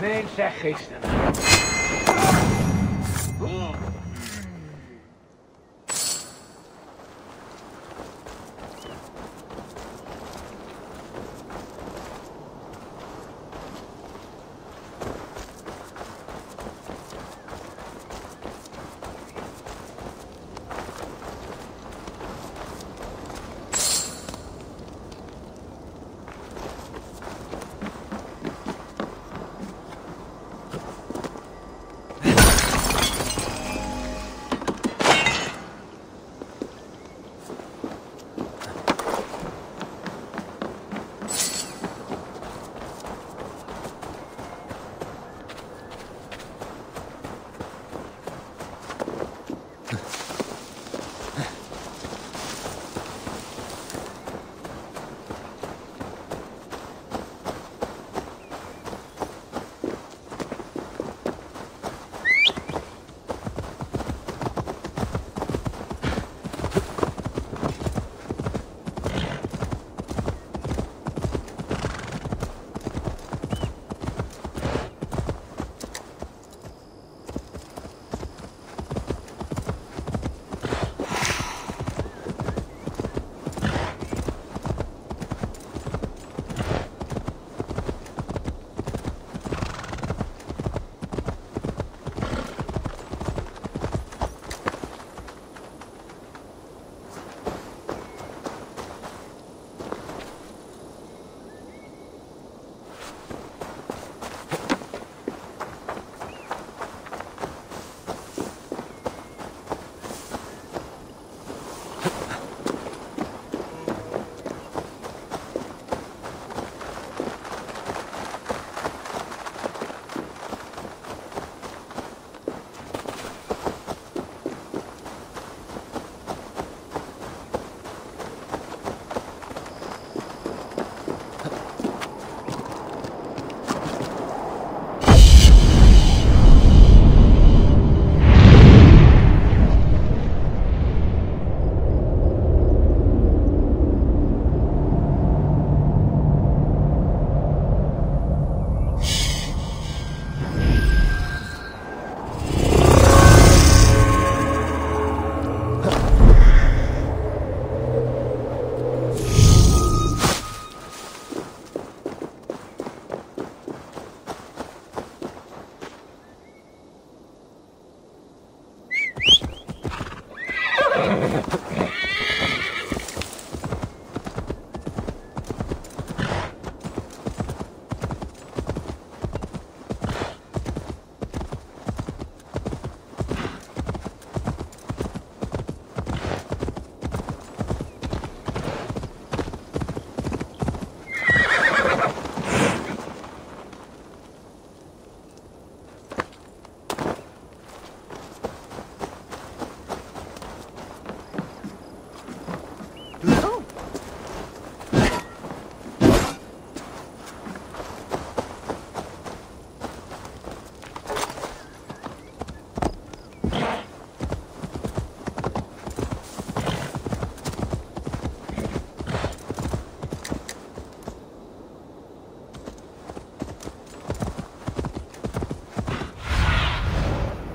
S12: Nee, zeg gisteren.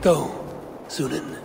S3: Go, Sunan.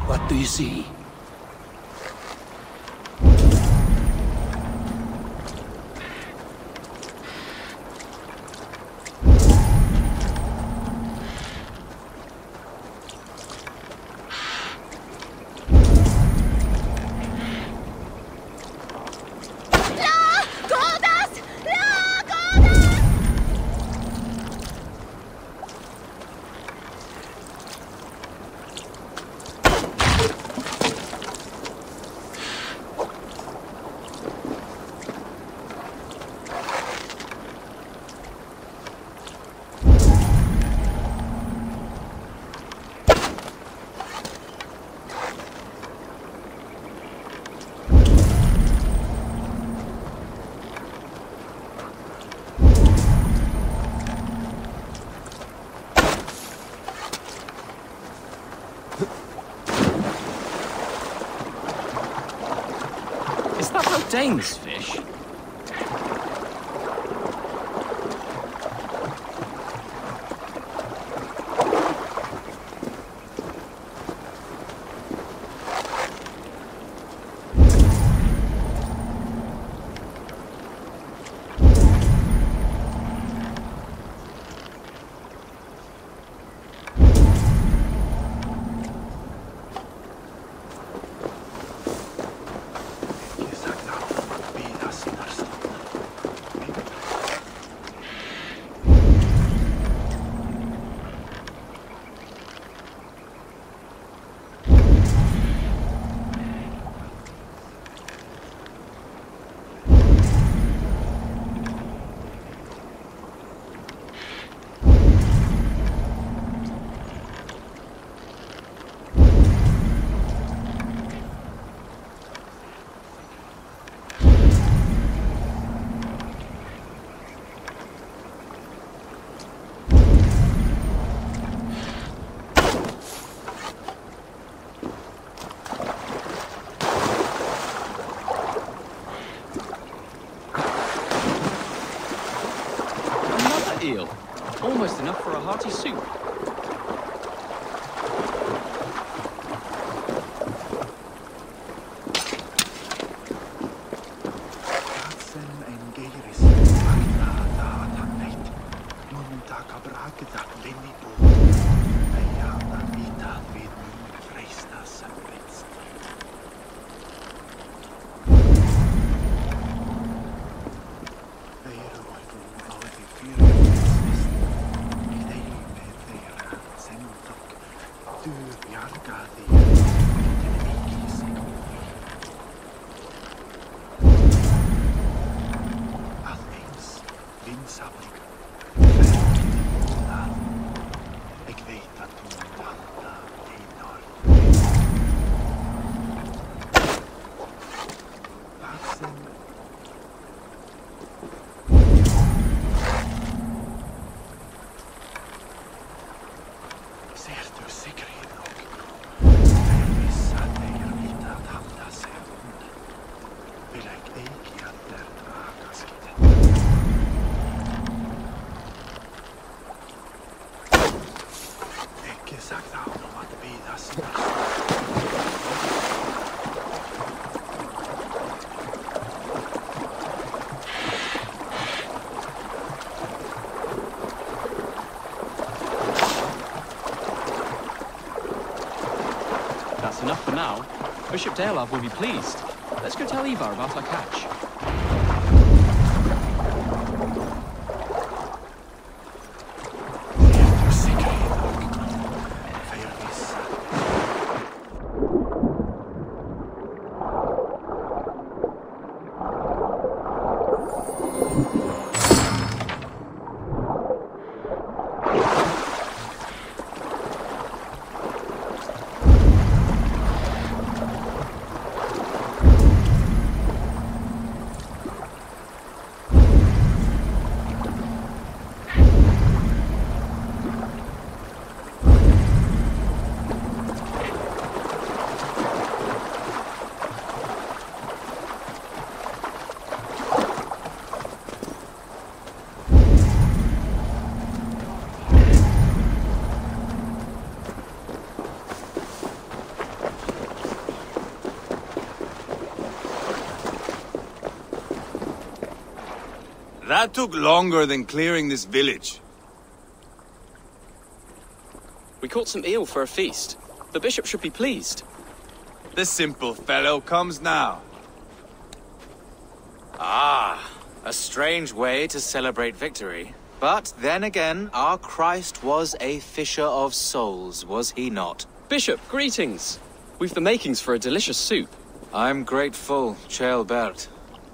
S3: What do you see?
S1: Is that how Danes fish? Eel. Almost enough for a hearty soup. That's enough for now. Bishop Dalehav will be pleased. Let's go tell Ivar about our catch.
S2: That took longer than clearing this village.
S1: We caught some eel for a feast. The bishop should be pleased.
S2: The simple fellow comes now.
S12: Ah, a strange way to celebrate victory. But then again, our Christ was a fisher of souls, was he not?
S1: Bishop, greetings. We've the makings for a delicious soup.
S12: I'm grateful, Ceolbert,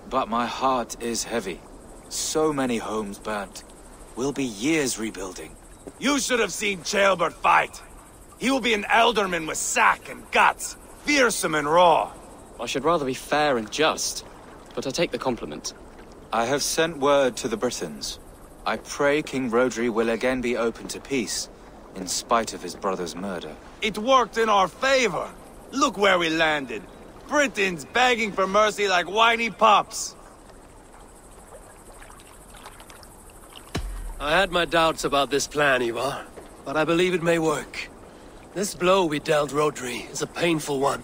S12: but my heart is heavy. So many homes burnt. We'll be years rebuilding.
S2: You should have seen Ceolbert fight. He will be an alderman with sack and guts, fearsome and raw.
S1: I should rather be fair and just, but I take the compliment.
S12: I have sent word to the Britons. I pray King Rodri will again be open to peace, in spite of his brother's murder.
S2: It worked in our favor. Look where we landed. Britons begging for mercy like whiny pups.
S3: I had my doubts about this plan, Ivar, but I believe it may work. This blow we dealt Rodri is a painful one.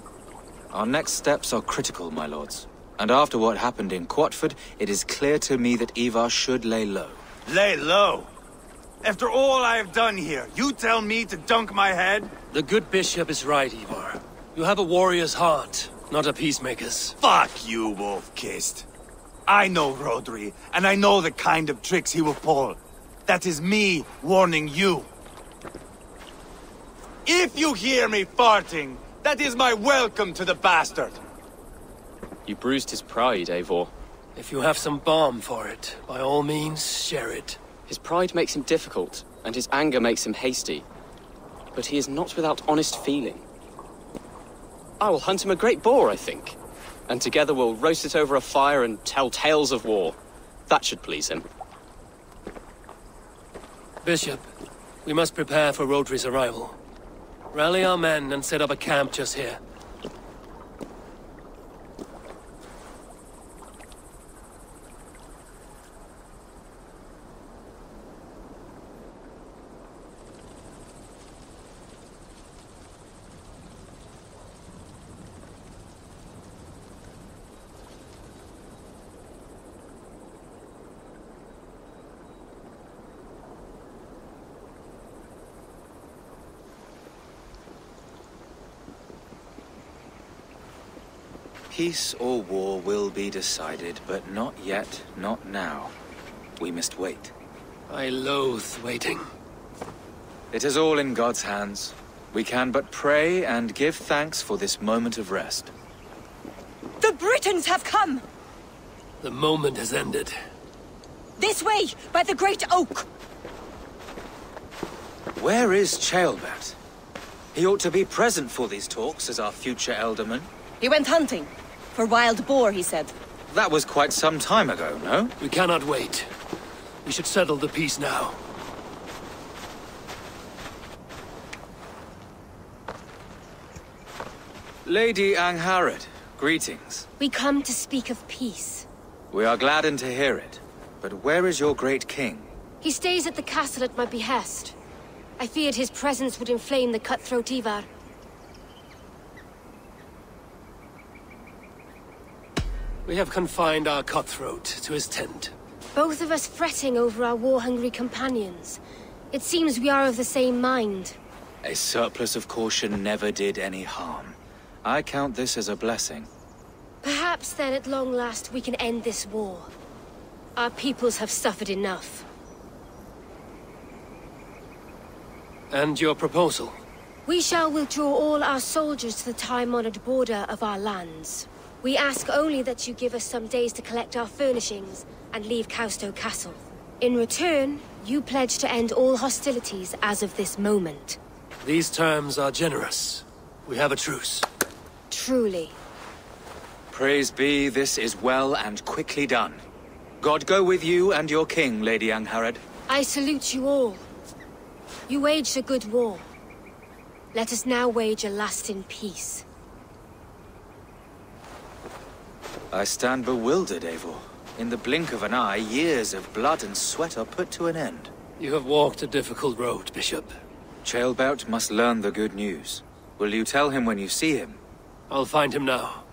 S12: Our next steps are critical, my lords. And after what happened in Quatford, it is clear to me that Ivar should lay low.
S2: Lay low? After all I have done here, you tell me to dunk my head?
S3: The good bishop is right, Ivar. You have a warrior's heart, not a peacemaker's.
S2: Fuck you, Wolf-Kissed. I know Rodri, and I know the kind of tricks he will pull. That is me warning you. If you hear me farting, that is my welcome to the bastard.
S1: You bruised his pride, Eivor.
S3: If you have some balm for it, by all means, share it.
S1: His pride makes him difficult, and his anger makes him hasty. But he is not without honest feeling. I will hunt him a great boar, I think. And together we'll roast it over a fire and tell tales of war. That should please him.
S3: Bishop, we must prepare for Rodri's arrival. Rally our men and set up a camp just here.
S12: Peace or war will be decided, but not yet, not now. We must wait.
S3: I loathe waiting.
S12: It is all in God's hands. We can but pray and give thanks for this moment of rest.
S13: The Britons have come!
S3: The moment has ended.
S13: This way, by the great oak!
S12: Where is Ceolbert? He ought to be present for these talks as our future elderman.
S13: He went hunting. For wild boar, he said.
S12: That was quite some time ago, no?
S3: We cannot wait. We should settle the peace now.
S12: Lady Angharad, greetings.
S14: We come to speak of peace.
S12: We are gladdened to hear it. But where is your great king?
S14: He stays at the castle at my behest. I feared his presence would inflame the cutthroat Ivar.
S3: We have confined our cutthroat to his tent.
S14: Both of us fretting over our war-hungry companions. It seems we are of the same mind.
S12: A surplus of caution never did any harm. I count this as a blessing.
S14: Perhaps then at long last we can end this war. Our peoples have suffered enough.
S3: And your proposal?
S14: We shall withdraw all our soldiers to the time-honored border of our lands. We ask only that you give us some days to collect our furnishings and leave Causto Castle. In return, you pledge to end all hostilities as of this moment.
S3: These terms are generous. We have a truce.
S14: Truly.
S12: Praise be, this is well and quickly done. God go with you and your king, Lady Angharad.
S14: I salute you all. You waged a good war. Let us now wage a lasting peace.
S12: I stand bewildered, Eivor. In the blink of an eye, years of blood and sweat are put to an end.
S3: You have walked a difficult road, Bishop.
S12: Ceolbert must learn the good news. Will you tell him when you see him?
S3: I'll find him now.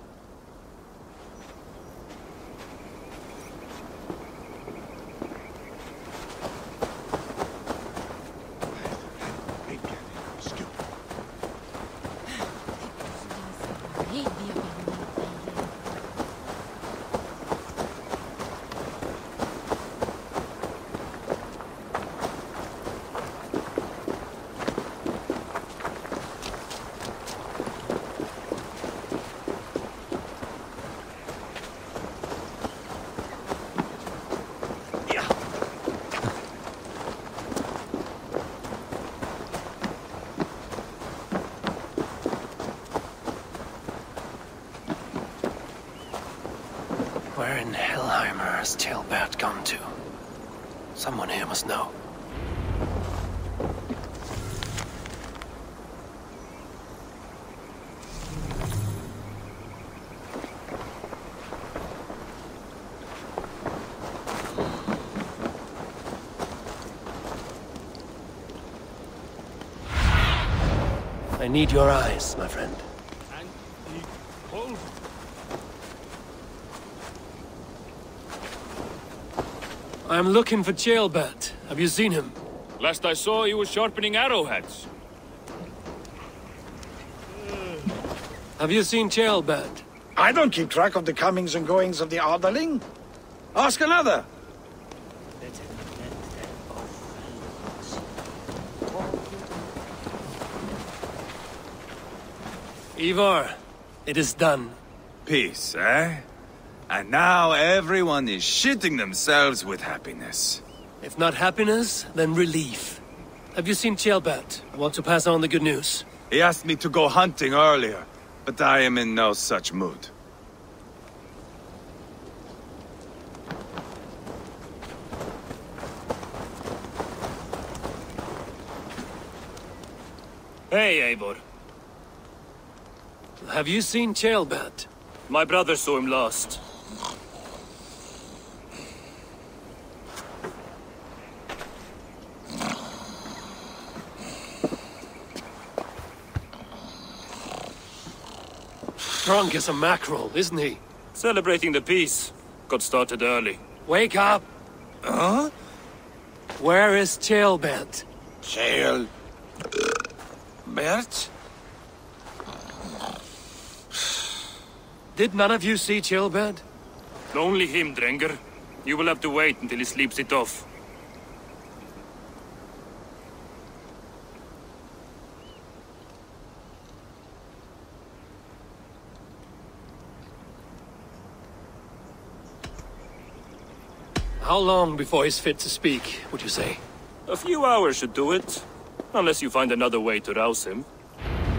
S3: Where in Hellheimer has Ceolbert gone to? Someone here must know. I need your eyes, my friend.
S6: And the wolf.
S3: I'm looking for Ceolbert. Have you seen him?
S6: Last I saw, he was sharpening arrowheads.
S3: Have you seen Ceolbert?
S15: I don't keep track of the comings and goings of the Ardaling. Ask another.
S3: Ivar, it is done.
S2: Peace, eh? And now everyone is shitting themselves with happiness.
S3: If not happiness, then relief. Have you seen Ceolbert? I want to pass on the good news.
S2: He asked me to go hunting earlier, but I am in no such mood.
S16: Hey, Eivor.
S3: Have you seen Ceolbert?
S16: My brother saw him last.
S3: Drunk as a mackerel, isn't he?
S16: Celebrating the peace. Got started early.
S3: Wake up!
S15: Huh?
S3: Where is Ceolbert?
S15: Bert?
S3: Did none of you see Ceolbert?
S16: Only him, Drenger. You will have to wait until he sleeps it off.
S3: How long before he's fit to speak, would you say?
S16: A few hours should do it. Unless you find another way to rouse him.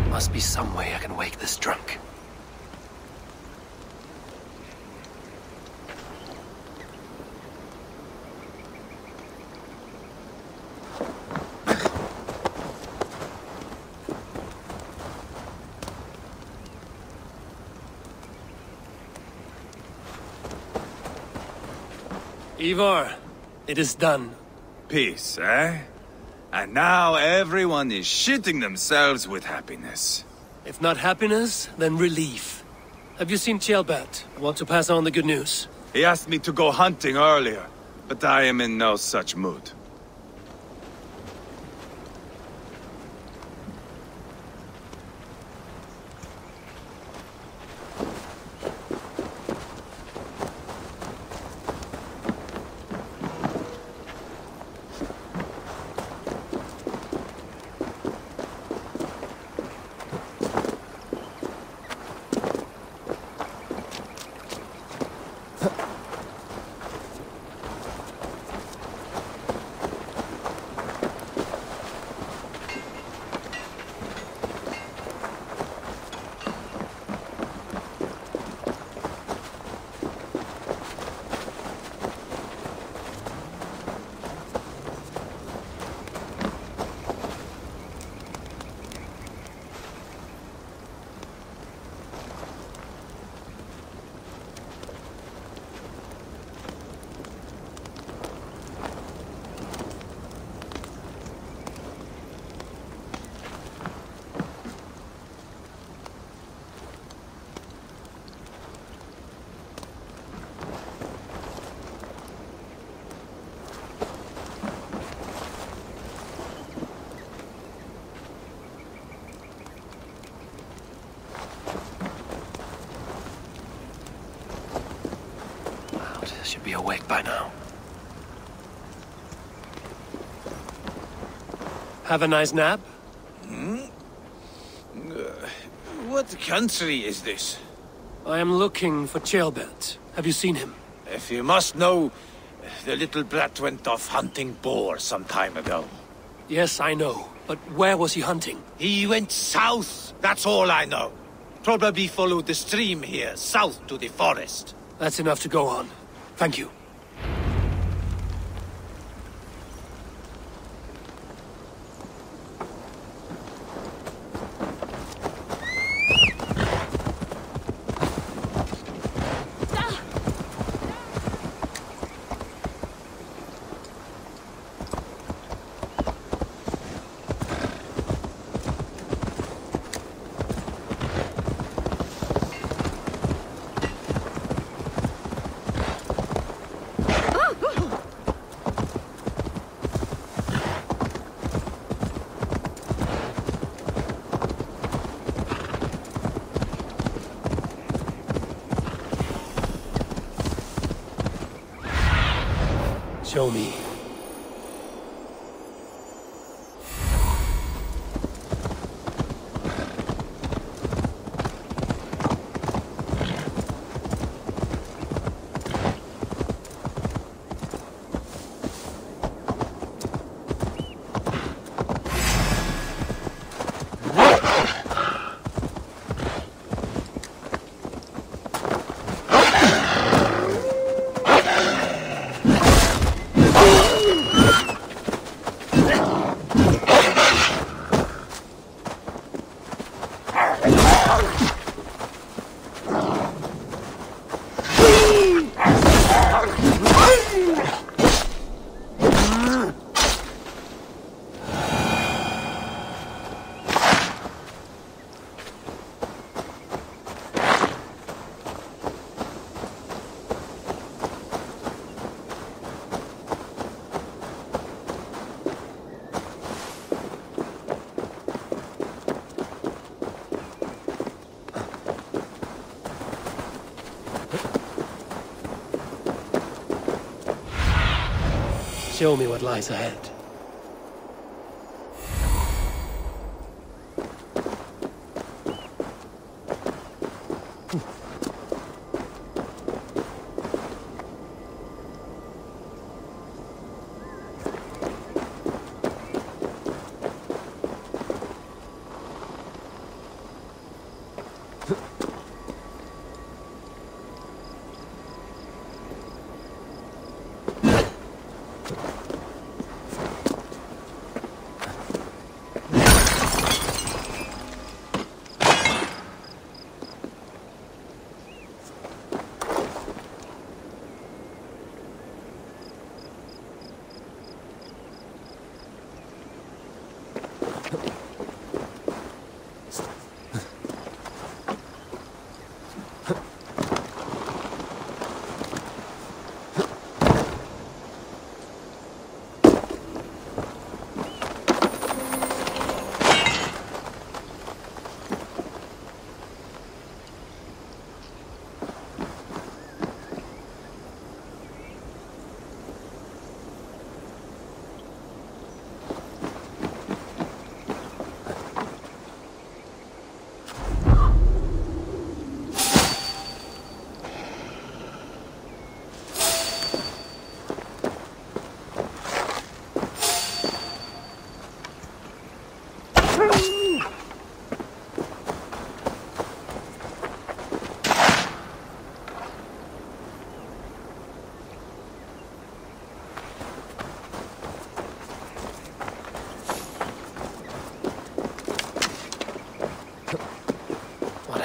S3: Must be some way I can wake this drunk. Ivar, it is done.
S2: Peace, eh? And now everyone is shitting themselves with happiness.
S3: If not happiness, then relief. Have you seen Ceolbert? I want to pass on the good news.
S2: He asked me to go hunting earlier, but I am in no such mood.
S3: Should be awake by now. Have a nice nap?
S15: What country is this?
S3: I am looking for Ceolbert. Have you seen him?
S15: If you must know, the little brat went off hunting boar some time ago.
S3: Yes, I know. But where was he hunting?
S15: He went south, that's all I know. Probably followed the stream here, south to the forest.
S3: That's enough to go on. Thank you. Show me. Show me what lies ahead.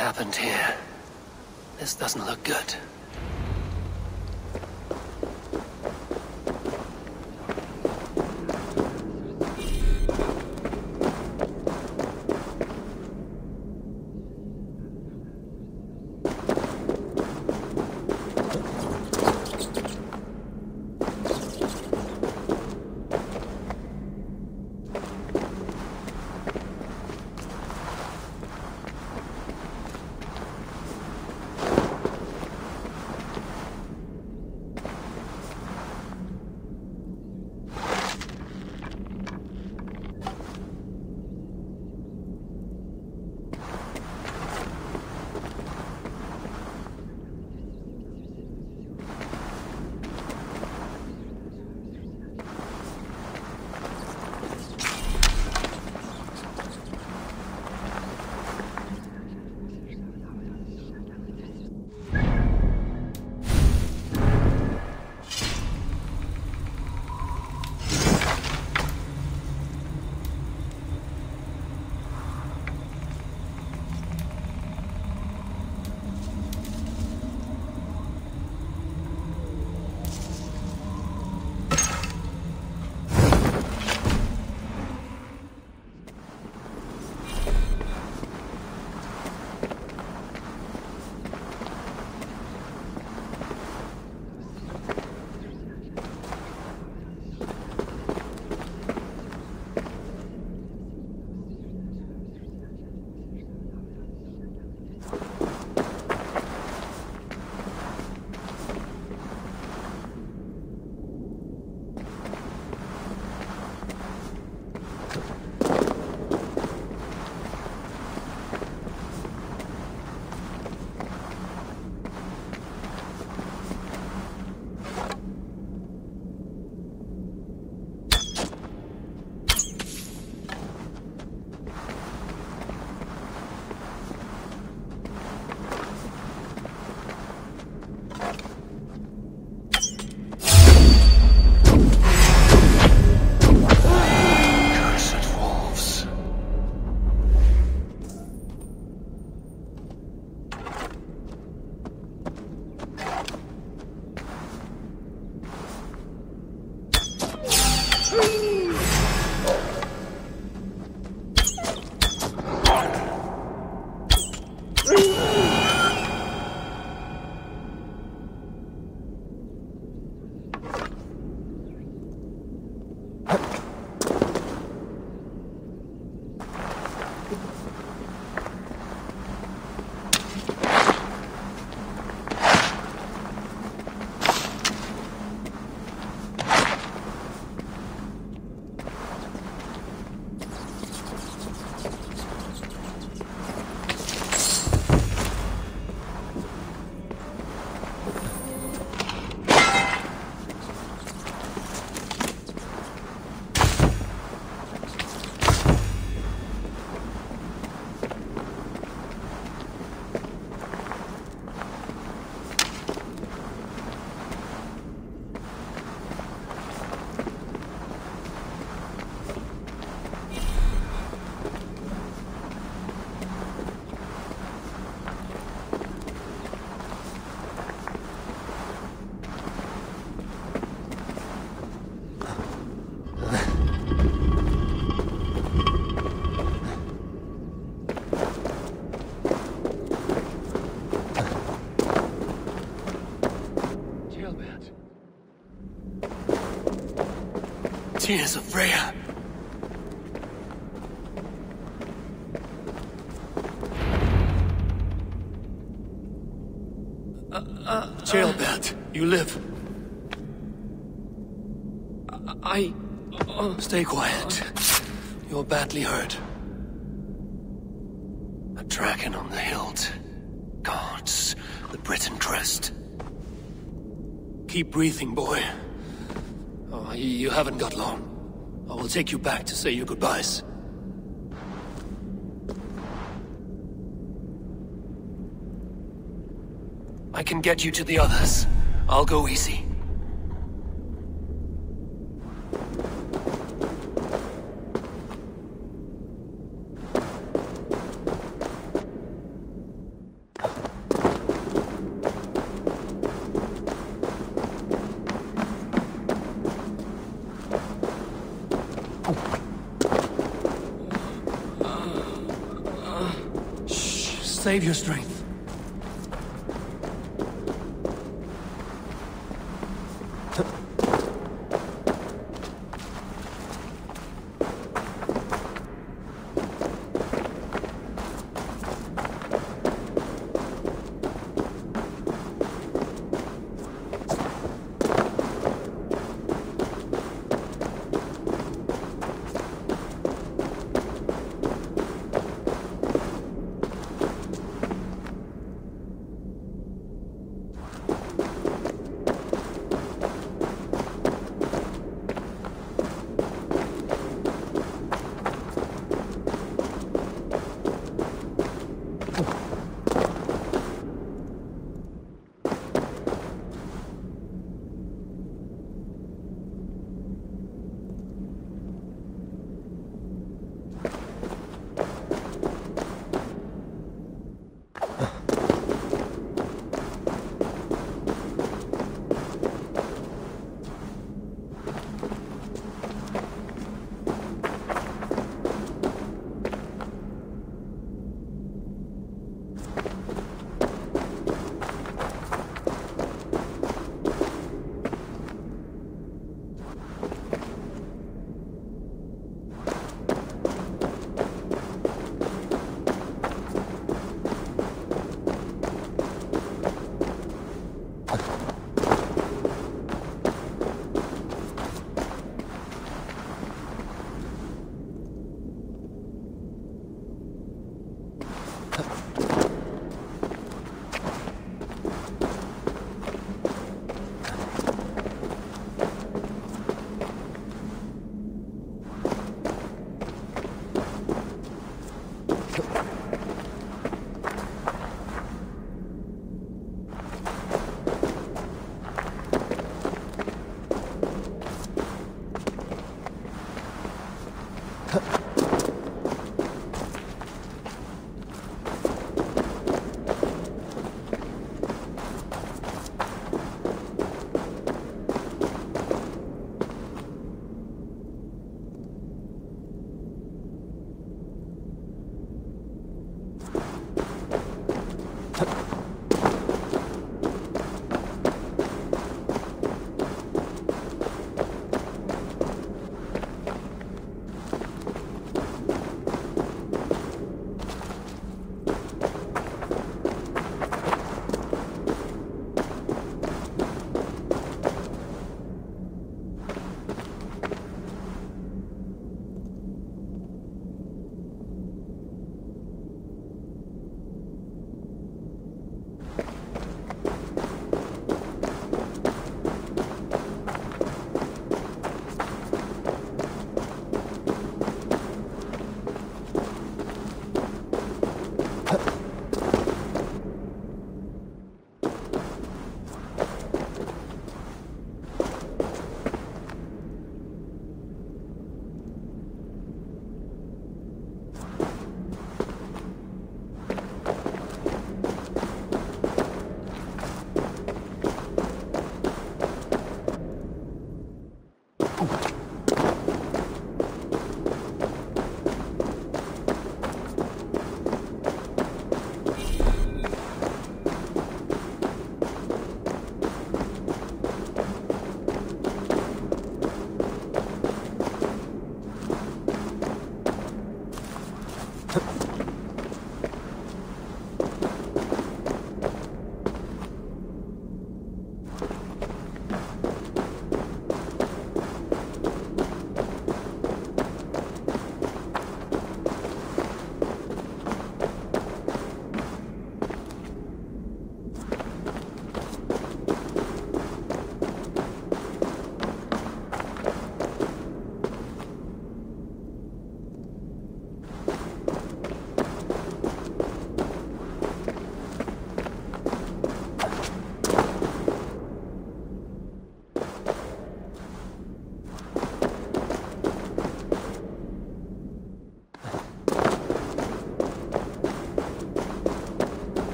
S3: Happened here? This doesn't look good. Tears of Freya. Jailbird, you live. Stay quiet. You're badly hurt. A dragon on the hilt. Guards the Britain crest. Keep breathing, boy. Oh, you haven't got long. I will take you back to say your goodbyes. I can get you to the others. I'll go easy. Save your strength.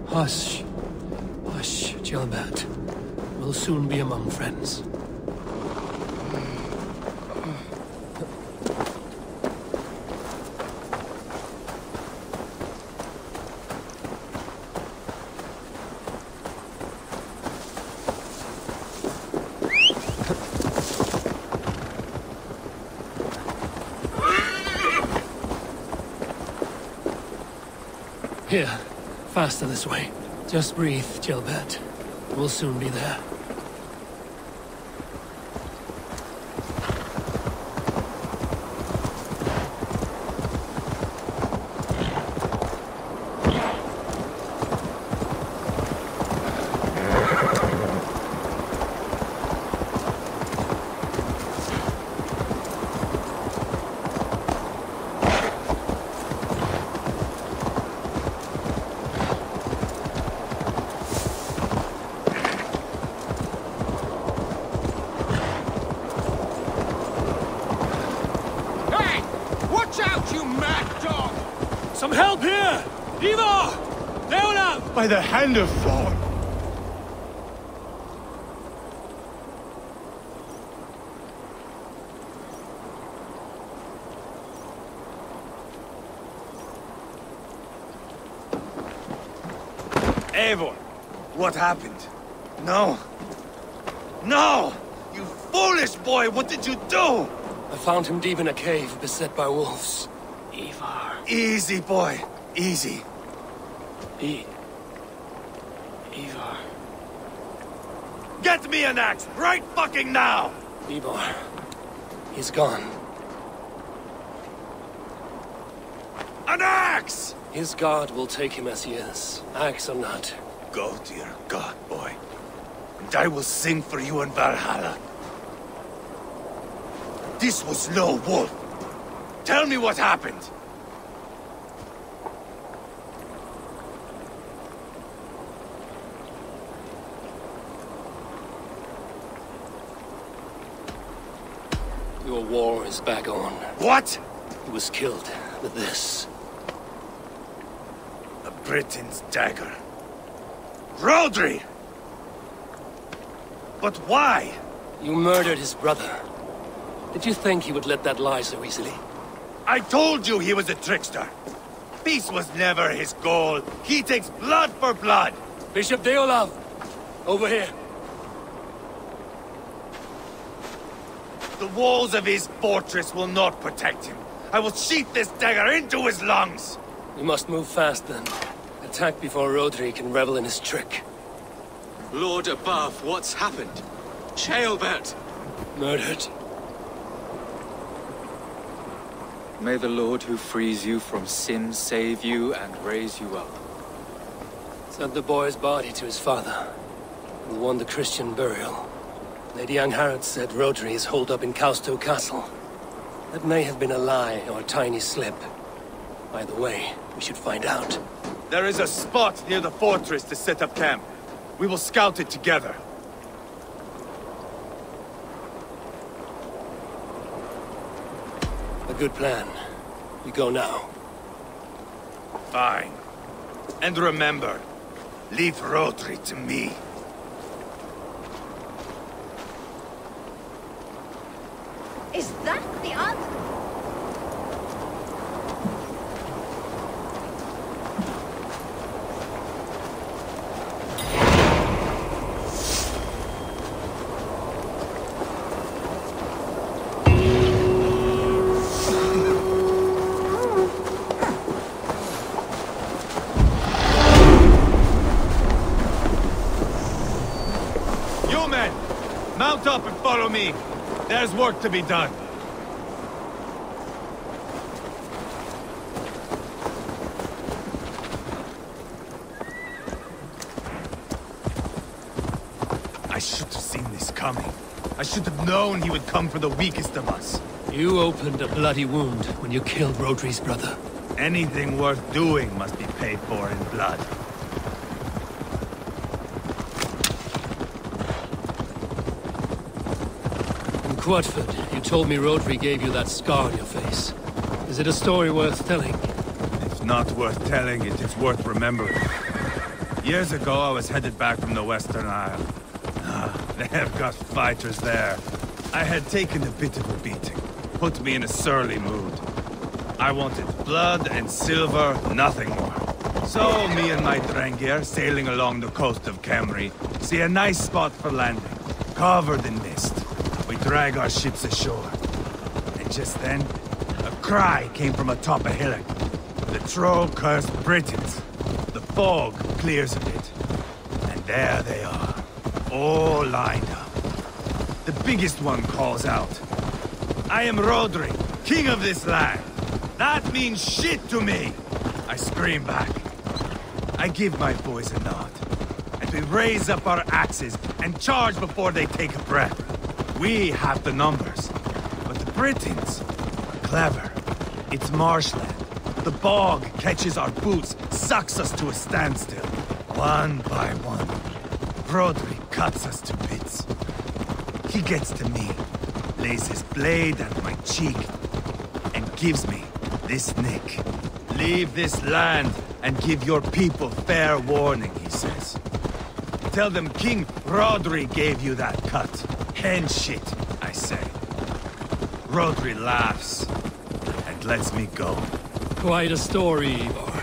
S3: Hush. Hush, Gilbert. We'll soon be among friends. Here. Faster this way. Just breathe, Gilbert. We'll soon be there.
S17: Some help here! Ivar! Leonard!
S15: By the hand of Thor! Eivor, what happened? No. No! You foolish boy, what did you do?
S3: I found him deep in a cave, beset by wolves. Ivar.
S15: Easy, boy. Easy.
S3: Ivar.
S15: Get me an axe, right fucking now!
S3: Ivar. He's gone.
S15: An axe!
S3: His god will take him as he is, axe or not.
S15: Go to your god, boy. And I will sing for you in Valhalla. This was no wolf. Tell me what happened.
S3: Your war is back on.
S15: What?
S3: He was killed with this.
S15: A Briton's dagger. Rodri! But why?
S3: You murdered his brother. Did you think he would let that lie so easily?
S15: I told you he was a trickster. Peace was never his goal. He takes blood for blood.
S3: Bishop Deolav, over here.
S15: The walls of his fortress will not protect him. I will sheath this dagger into his lungs.
S3: We must move fast then. Attack before Rodri can revel in his trick.
S12: Lord above, what's happened? Ceolbert!
S3: Murdered.
S12: May the Lord who frees you from sin save you and raise you up.
S3: Sent the boy's body to his father, who won the Christian burial. Lady Angharad said Rodri is holed up in Causto Castle. That may have been a lie or a tiny slip. Either way, we should find out.
S15: There is a spot near the fortress to set up camp. We will scout it together.
S3: A good plan. We go now.
S15: Fine. And remember, leave Rodri to me.
S13: Is that the answer?
S2: Follow me. There's work to be done. I should have seen this coming. I should have known he would come for the weakest of us.
S3: You opened a bloody wound when you killed Rodri's brother.
S2: Anything worth doing must be paid for in blood.
S3: In Quadford, you told me Rodri gave you that scar on your face. Is it a story worth telling?
S2: If not worth telling, it is worth remembering. Years ago, I was headed back from the Western Isle. They have got fighters there. I had taken a bit of a beating. Put me in a surly mood. I wanted blood and silver, nothing more. So, me and my Drengir, sailing along the coast of Camry, see a nice spot for landing, covered in mist. We drag our ships ashore. And just then, a cry came from atop a hillock. The troll cursed Britons. The fog clears a bit. And there they are, all lined up. The biggest one calls out, "I am Rodri, king of this land. That means shit to me!" I scream back. I give my boys a nod. And we raise up our axes and charge before they take a breath. We have the numbers. But the Britons are clever. It's marshland. The bog catches our boots, sucks us to a standstill. One by one, Rodri cuts us to bits. He gets to me, lays his blade at my cheek, and gives me this nick. "Leave this land and give your people fair warning," he says. "Tell them King Rodri gave you that cut. Hen shit," I say. Rodri laughs and lets me go.
S3: Quite a story, Ivar.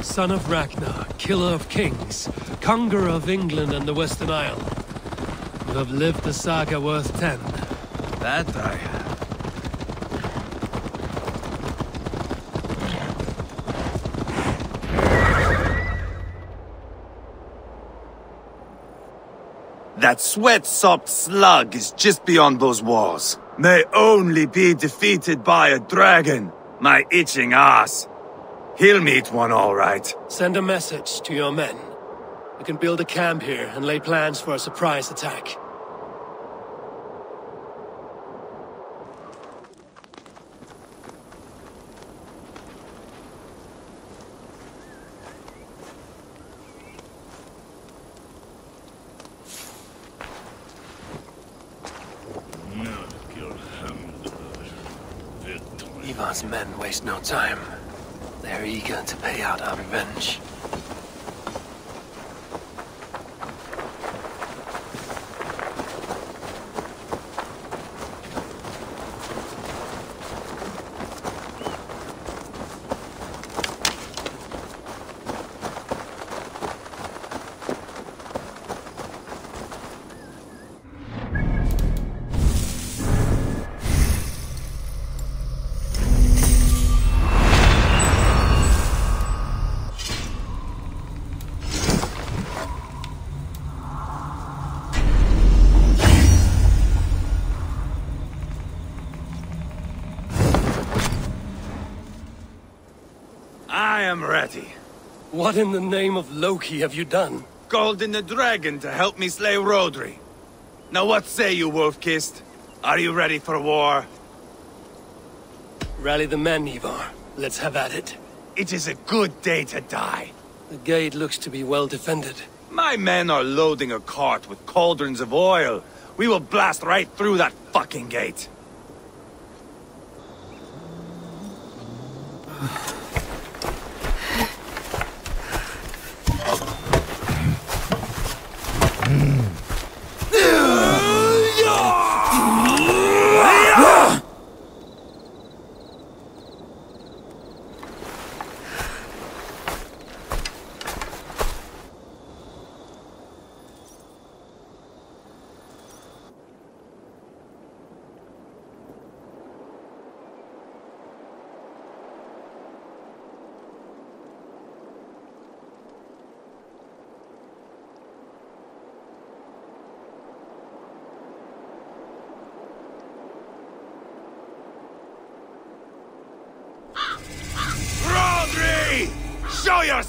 S3: Son of Ragnar, killer of kings, conqueror of England and the Western Isle. You have lived a saga worth 10.
S2: That I have. That sweat-sopped slug is just beyond those walls. May only be defeated by a dragon, my itching ass. He'll meet one all right.
S3: Send a message to your men. We can build a camp here and lay plans for a surprise attack. Ivar's men waste no time. They're eager to pay out our revenge.
S2: I am ready.
S3: What in the name of Loki have you done?
S2: Called in the dragon to help me slay Rodri. Now what say you, Wolf-Kissed? Are you ready for war?
S3: Rally the men, Ivar. Let's have at it.
S2: It is a good day to die.
S3: The gate looks to be well defended.
S2: My men are loading a cart with cauldrons of oil. We will blast right through that fucking gate.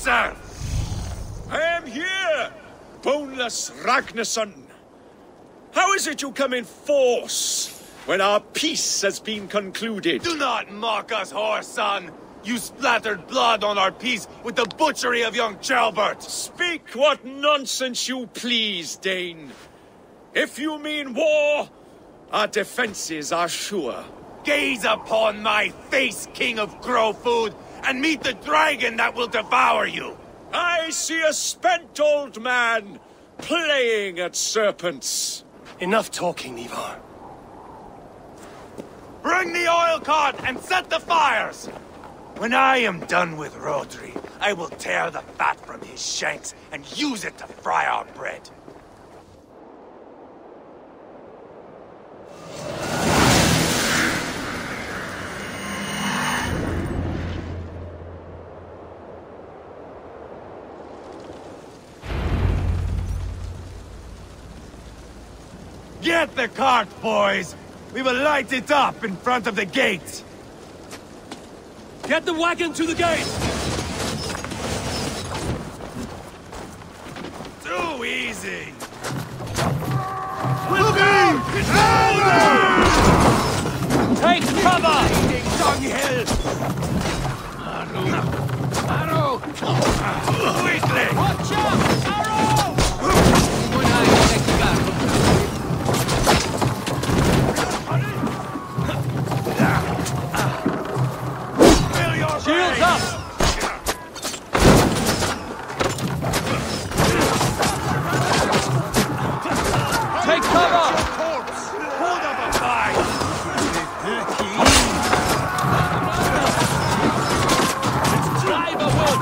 S15: answer!
S18: I am here, boneless Ragnarsson. How is it you come in force when our peace has been concluded?
S15: Do not mock us, whoreson! You splattered blood on our peace with the butchery of young Chalbert!
S18: Speak what nonsense you please, Dane. If you mean war, our defenses are sure.
S15: Gaze upon my face, King of Grow Food, and meet the dragon that will devour you!
S18: I see a spent old man playing at serpents.
S3: Enough talking, Ivar.
S15: Bring the oil cart and set the fires! When I am done with Rodri, I will tear the fat from his shanks and use it to fry our bread. Get the cart, boys! We will light it up in front of the gate!
S17: Get the wagon to the gate!
S15: Too easy!
S17: Look out! Take cover!
S15: Dunghill! Arrow! Quickly!
S17: Watch out! Arrow! Shields up! Take cover!
S15: Hold up a fight!
S17: Drive a wood!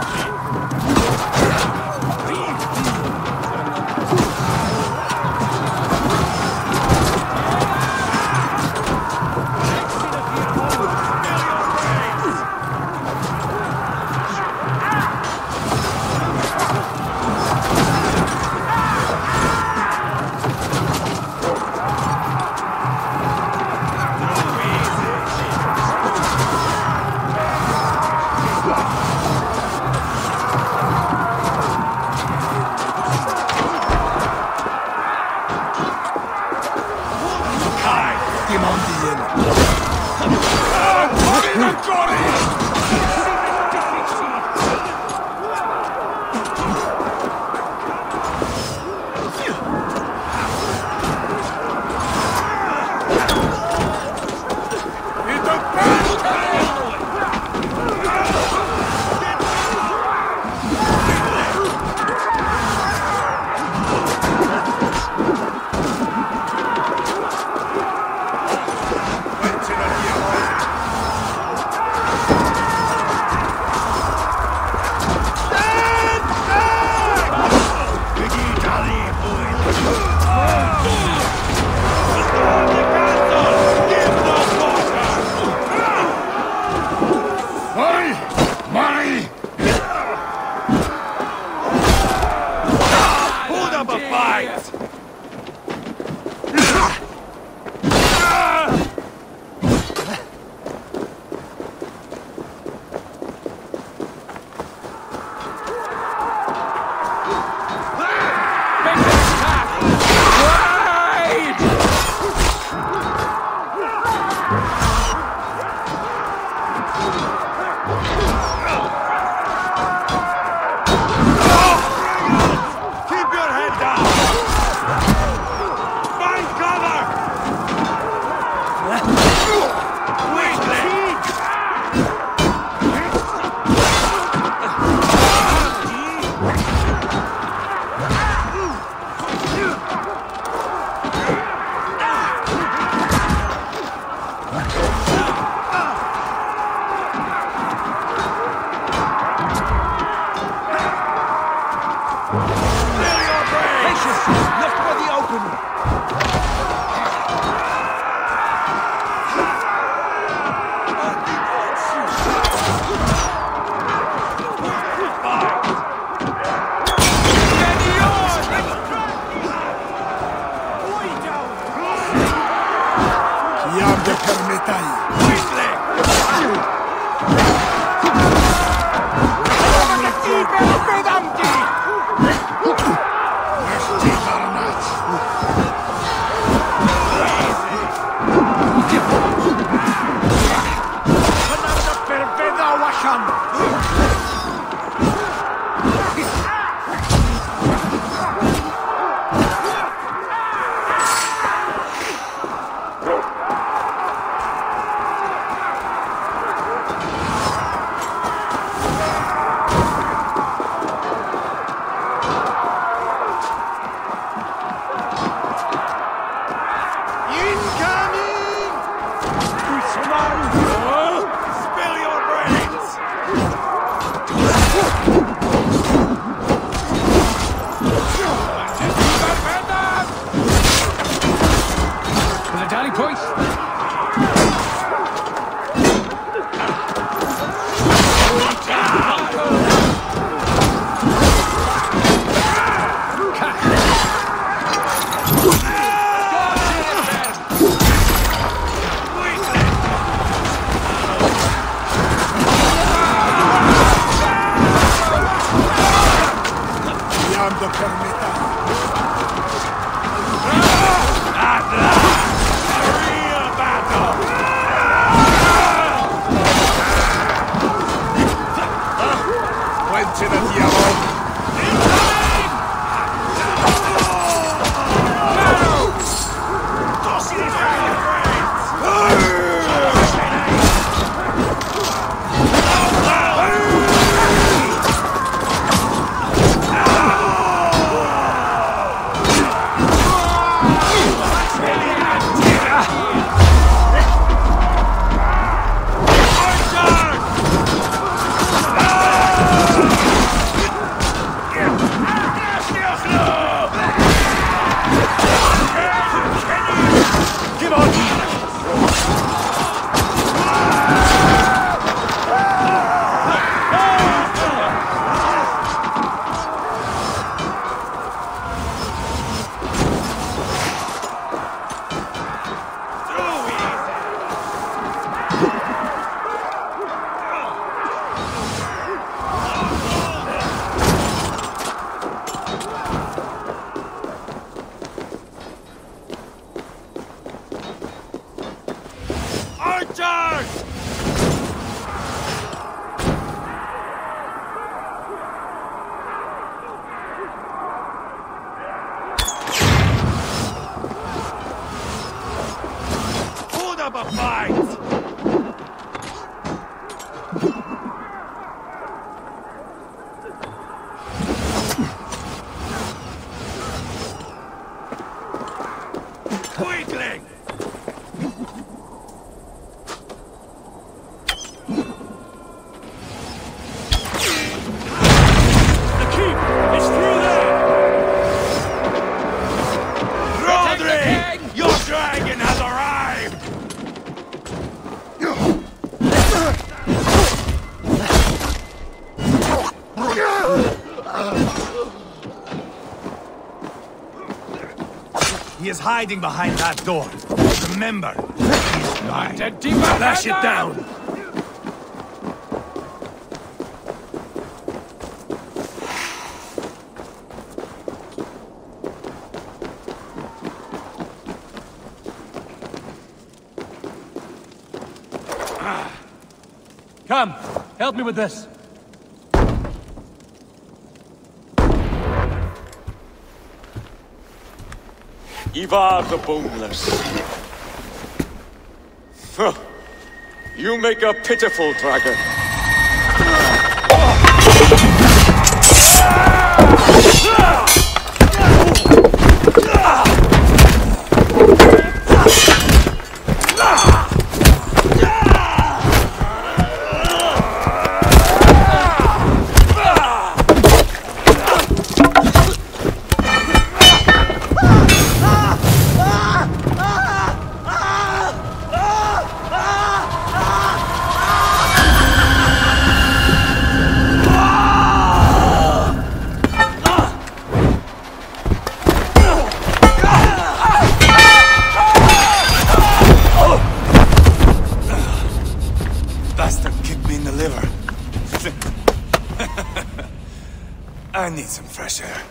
S15: Quickly!
S18: Quando permetta.
S2: Quenching the diavolo!
S15: He is hiding behind that door. Remember, he's mine. Flash it down.
S3: Come, help me with this.
S18: Ivar the Boneless. Huh. You make a pitiful dragon.
S15: I need some fresh air.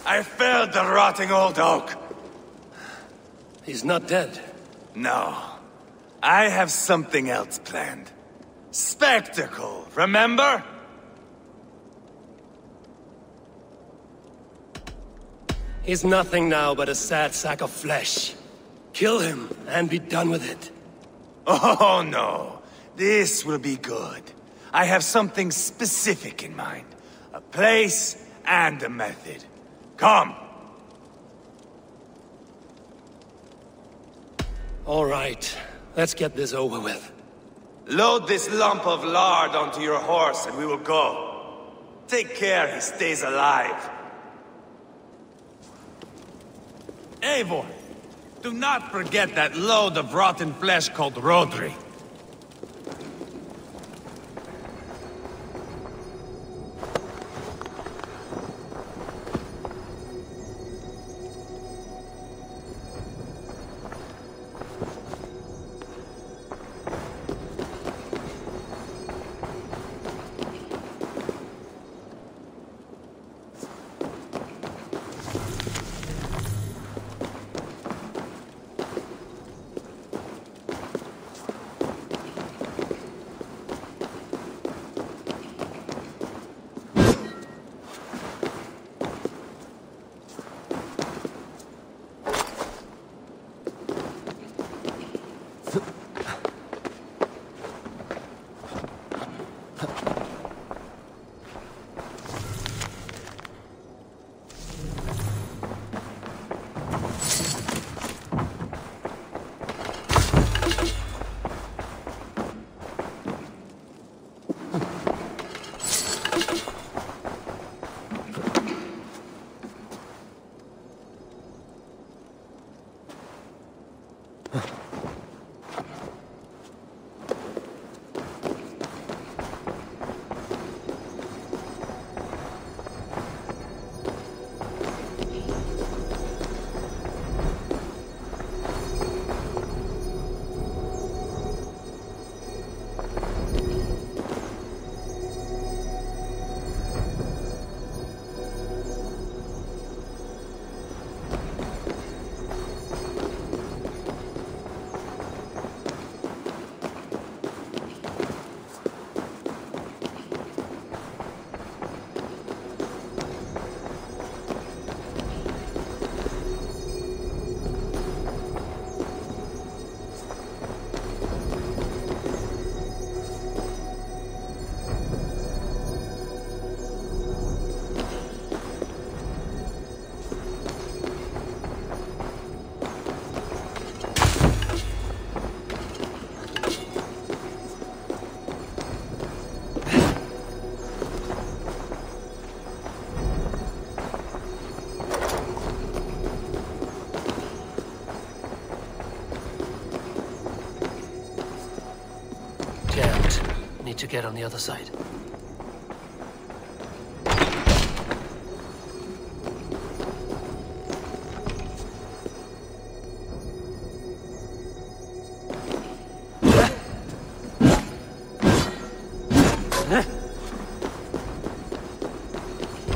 S15: I felled the rotting old oak.
S3: He's not dead.
S15: No. I have something else planned. Spectacle, remember?
S3: He's nothing now but a sad sack of flesh. Kill him and be done with it.
S15: Oh no. This will be good. I have something specific in mind. A place and a method. Come!
S3: All right, let's get this over with.
S15: Load this lump of lard onto your horse and we will go. Take care he stays alive. Eivor, do not forget that load of rotten flesh called Rodri.
S3: Need to get on the other side.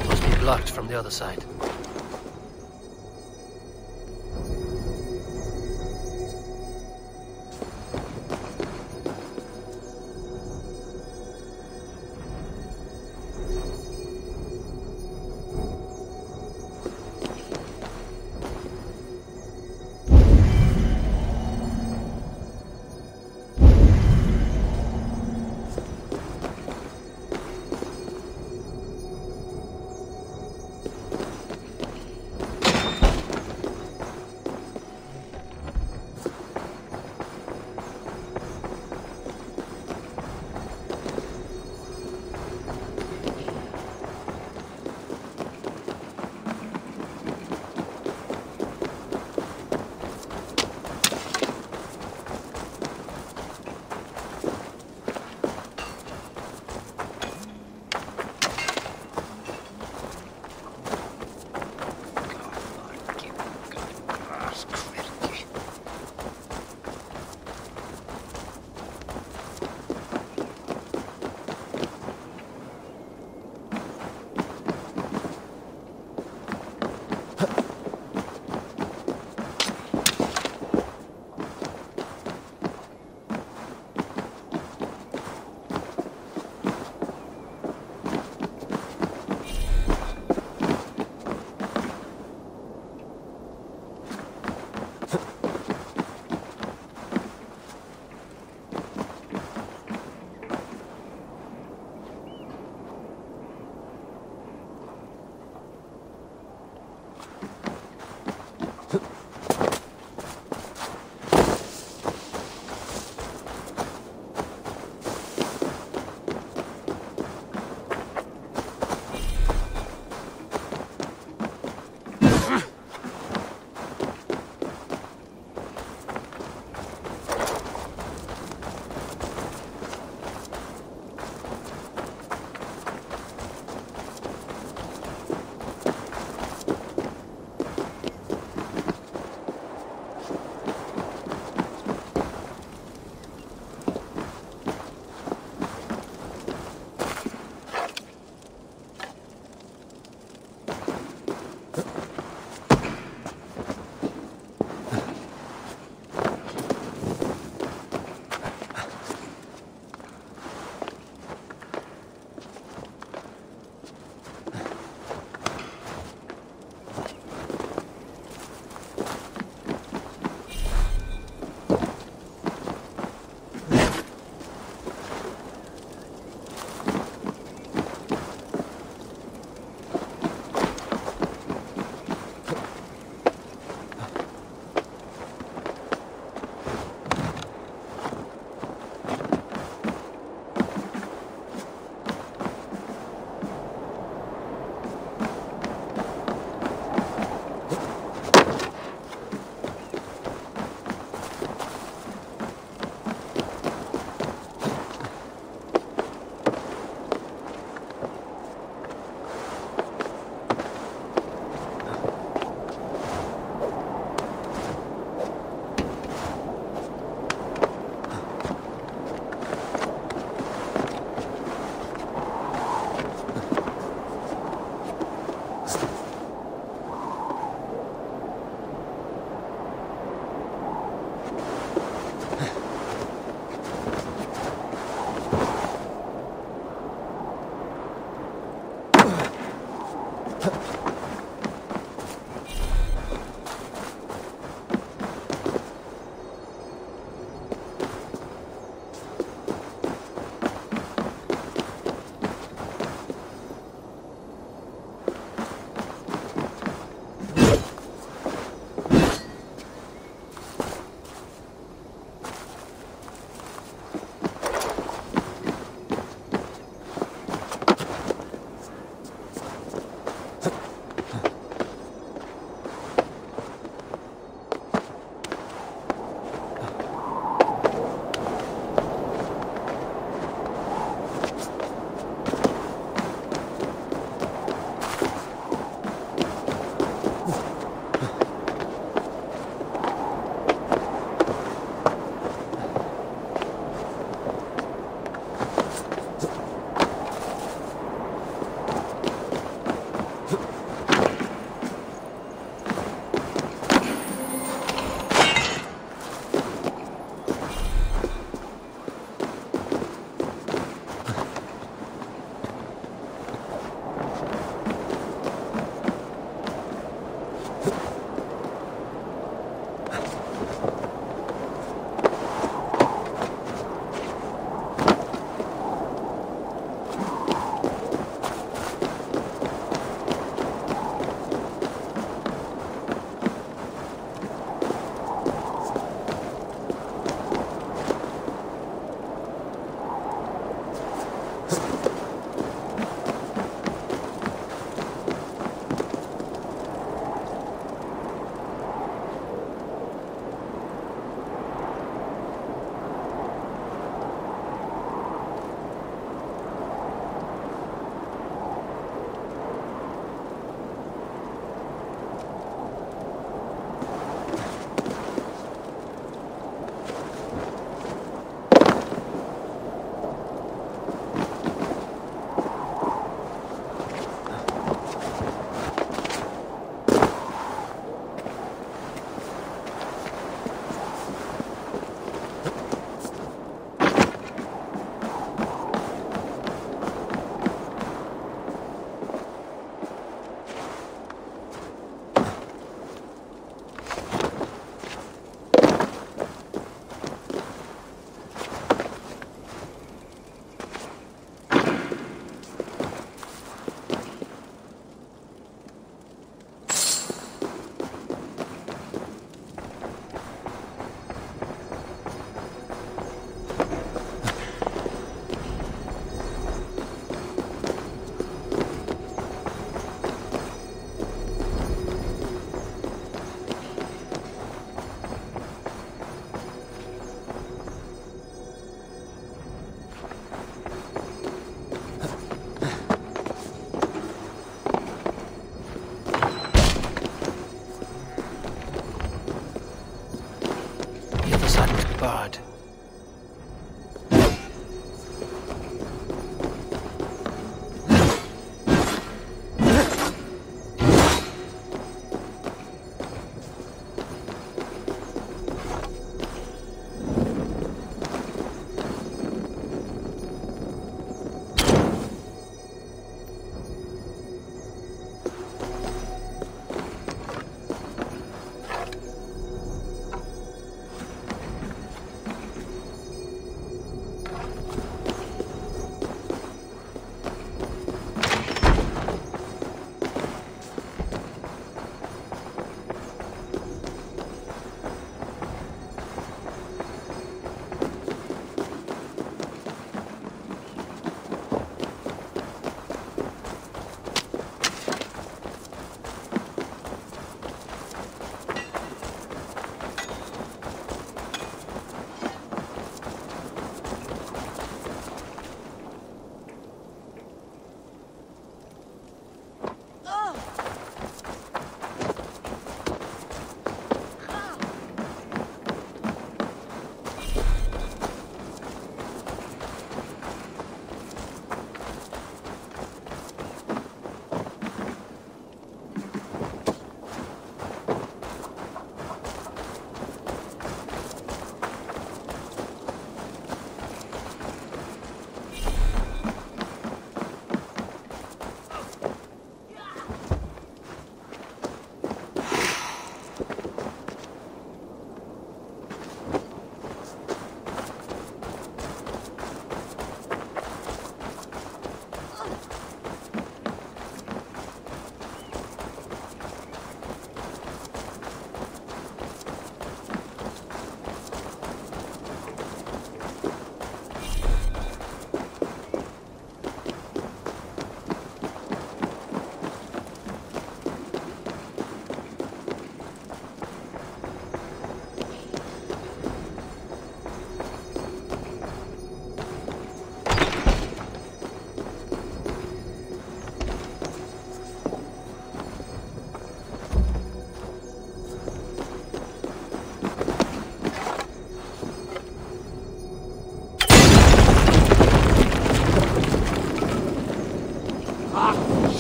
S3: Must be blocked from the other side. bard.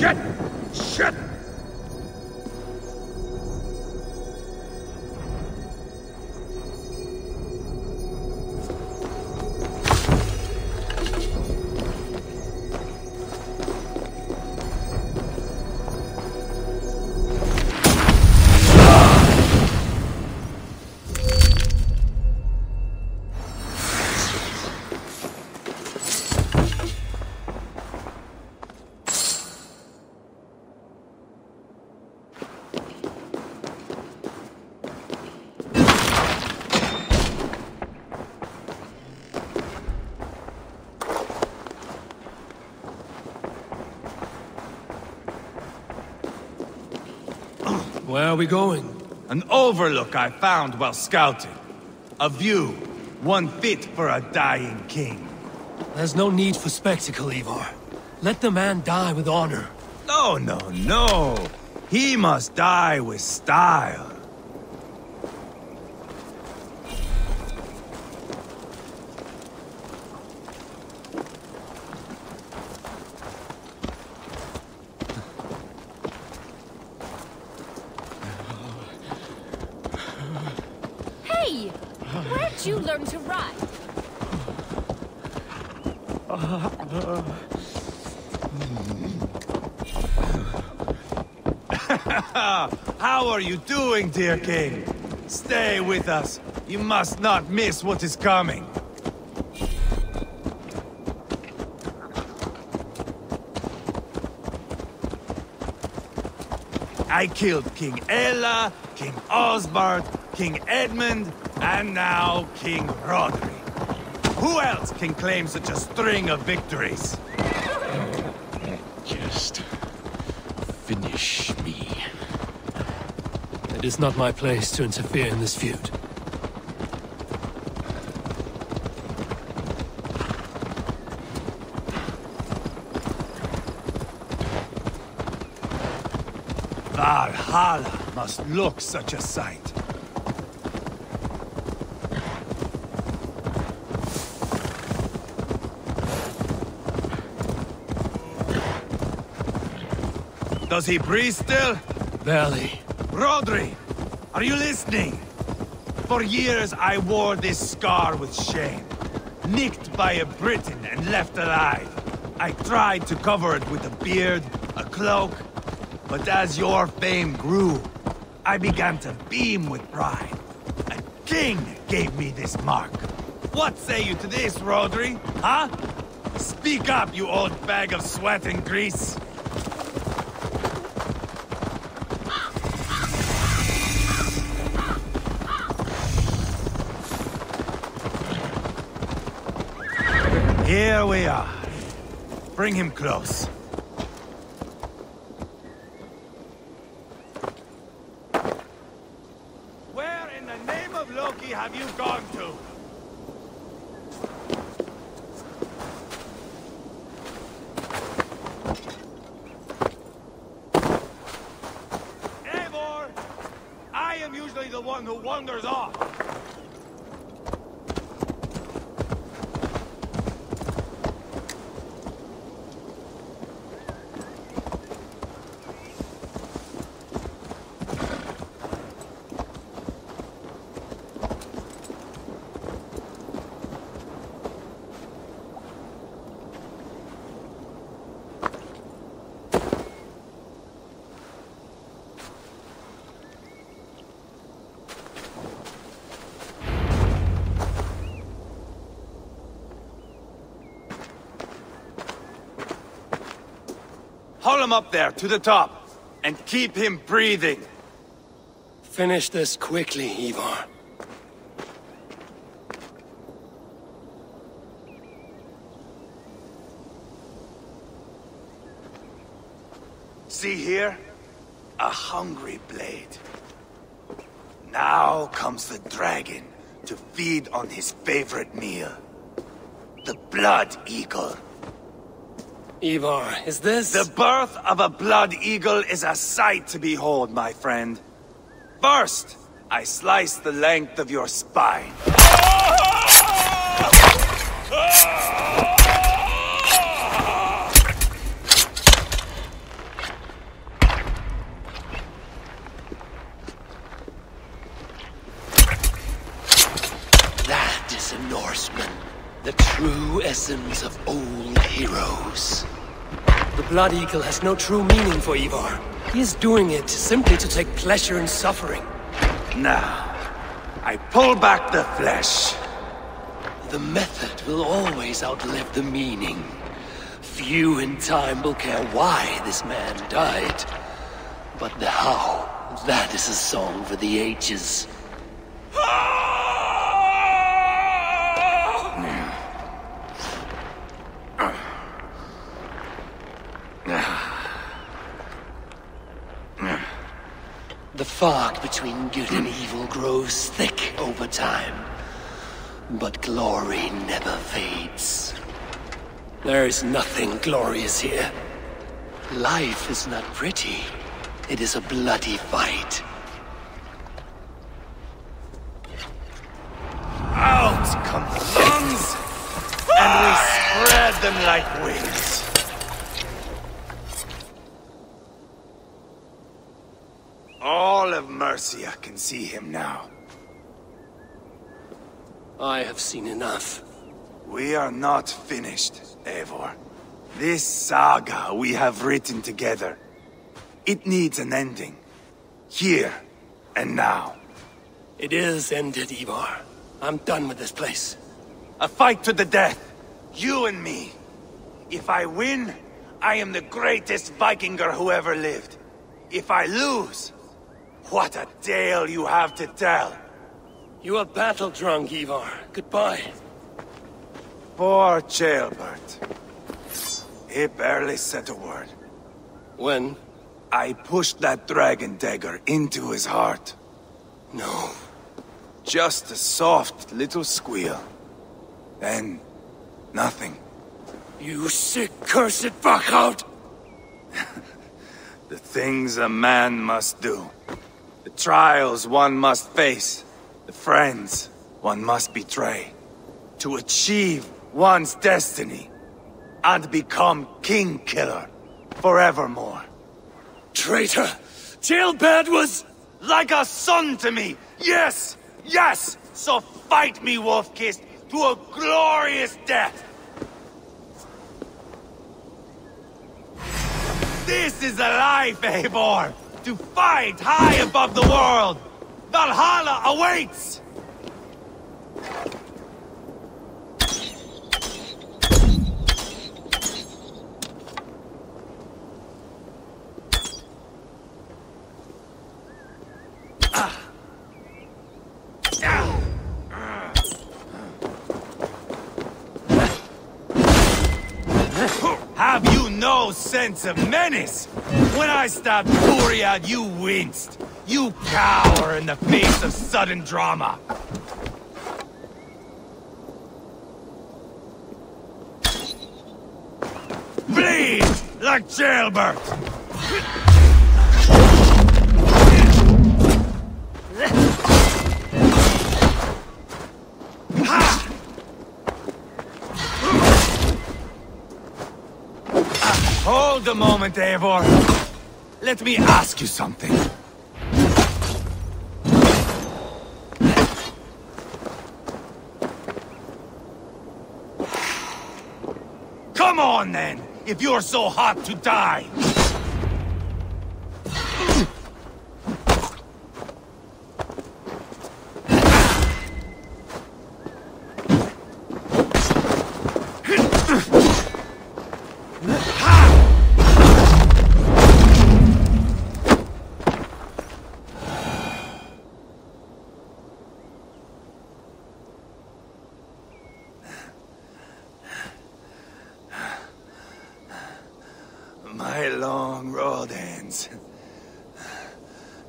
S18: Shit! Shit!
S3: Where are we going?
S2: An overlook I found while scouting. A view, one fit for a dying king.
S3: There's no need for spectacle, Ivar. Let the man die with honor.
S2: No, no, no. He must die with style.
S13: Where'd you learn to ride?
S2: How are you doing, dear king? Stay with us. You must not miss what is coming. I killed King Ella, King Osbert, King Edmund, and now King Rodri. Who else can claim such a string of victories?
S3: Just finish me. It is not my place to interfere in this feud.
S2: Valhalla must look such a sight. Does he breathe still?
S3: Barely.
S2: Rodri, are you listening? For years I wore this scar with shame. Nicked by a Briton and left alive. I tried to cover it with a beard, a cloak, but as your fame grew, I began to beam with pride. A king gave me this mark. What say you to this, Rodri? Huh? Speak up, you old bag of sweat and grease. Here we are. Bring him close. Where in the name of Loki have you gone to? Eivor! I am usually the one who wanders off. Haul him up there, to the top, and keep him breathing.
S3: Finish this quickly, Ivar.
S2: See here? A hungry blade. Now comes the dragon to feed on his favorite meal. The blood eagle.
S3: Ivar, is this...
S2: The birth of a blood eagle is a sight to behold, my friend. First, I slice the length of your spine.
S3: That is a Norseman. The true essence of old heroes. The Blood Eagle has no true meaning for Ivar. He is doing it simply to take pleasure in suffering.
S2: Now, I pull back the flesh.
S3: The method will always outlive the meaning. Few in time will care why this man died. But the how, that is a song for the ages. The fog between good and evil grows thick over time. But glory never fades. There is nothing glorious here. Life is not pretty. It is a bloody fight.
S2: Out come the lungs, and we spread them like wings. All of Mercia can see him now.
S3: I have seen enough.
S2: We are not finished, Eivor. This saga we have written together, it needs an ending. Here and now.
S3: It is ended, Ivar. I'm done with this place.
S2: A fight to the death. You and me. If I win, I am the greatest Vikinger who ever lived. If I lose, what a tale you have to tell.
S3: You are battle-drunk, Ivar. Goodbye.
S2: Poor Ceolbert. He barely said a word.
S3: When?
S2: I pushed that dragon dagger into his heart.
S3: No.
S2: Just a soft little squeal. Then, nothing.
S3: You sick, cursed fuck-out!
S2: The things a man must do. The trials one must face. The friends one must betray. To achieve one's destiny. And become king-killer forevermore.
S15: Traitor! Jailbird was like a son to me! Yes! Yes! So fight me, Wolf-Kissed, to a glorious death! This is a life, Eivor! To fight high above the world! Valhalla awaits! Have you no sense of menace? When I stabbed Furia, you winced. You cower in the face of sudden drama. Bleed like Jailbird! Hold a moment, Eivor. Let me ask you something. Come on, then, if you're so hot to die. My long road ends.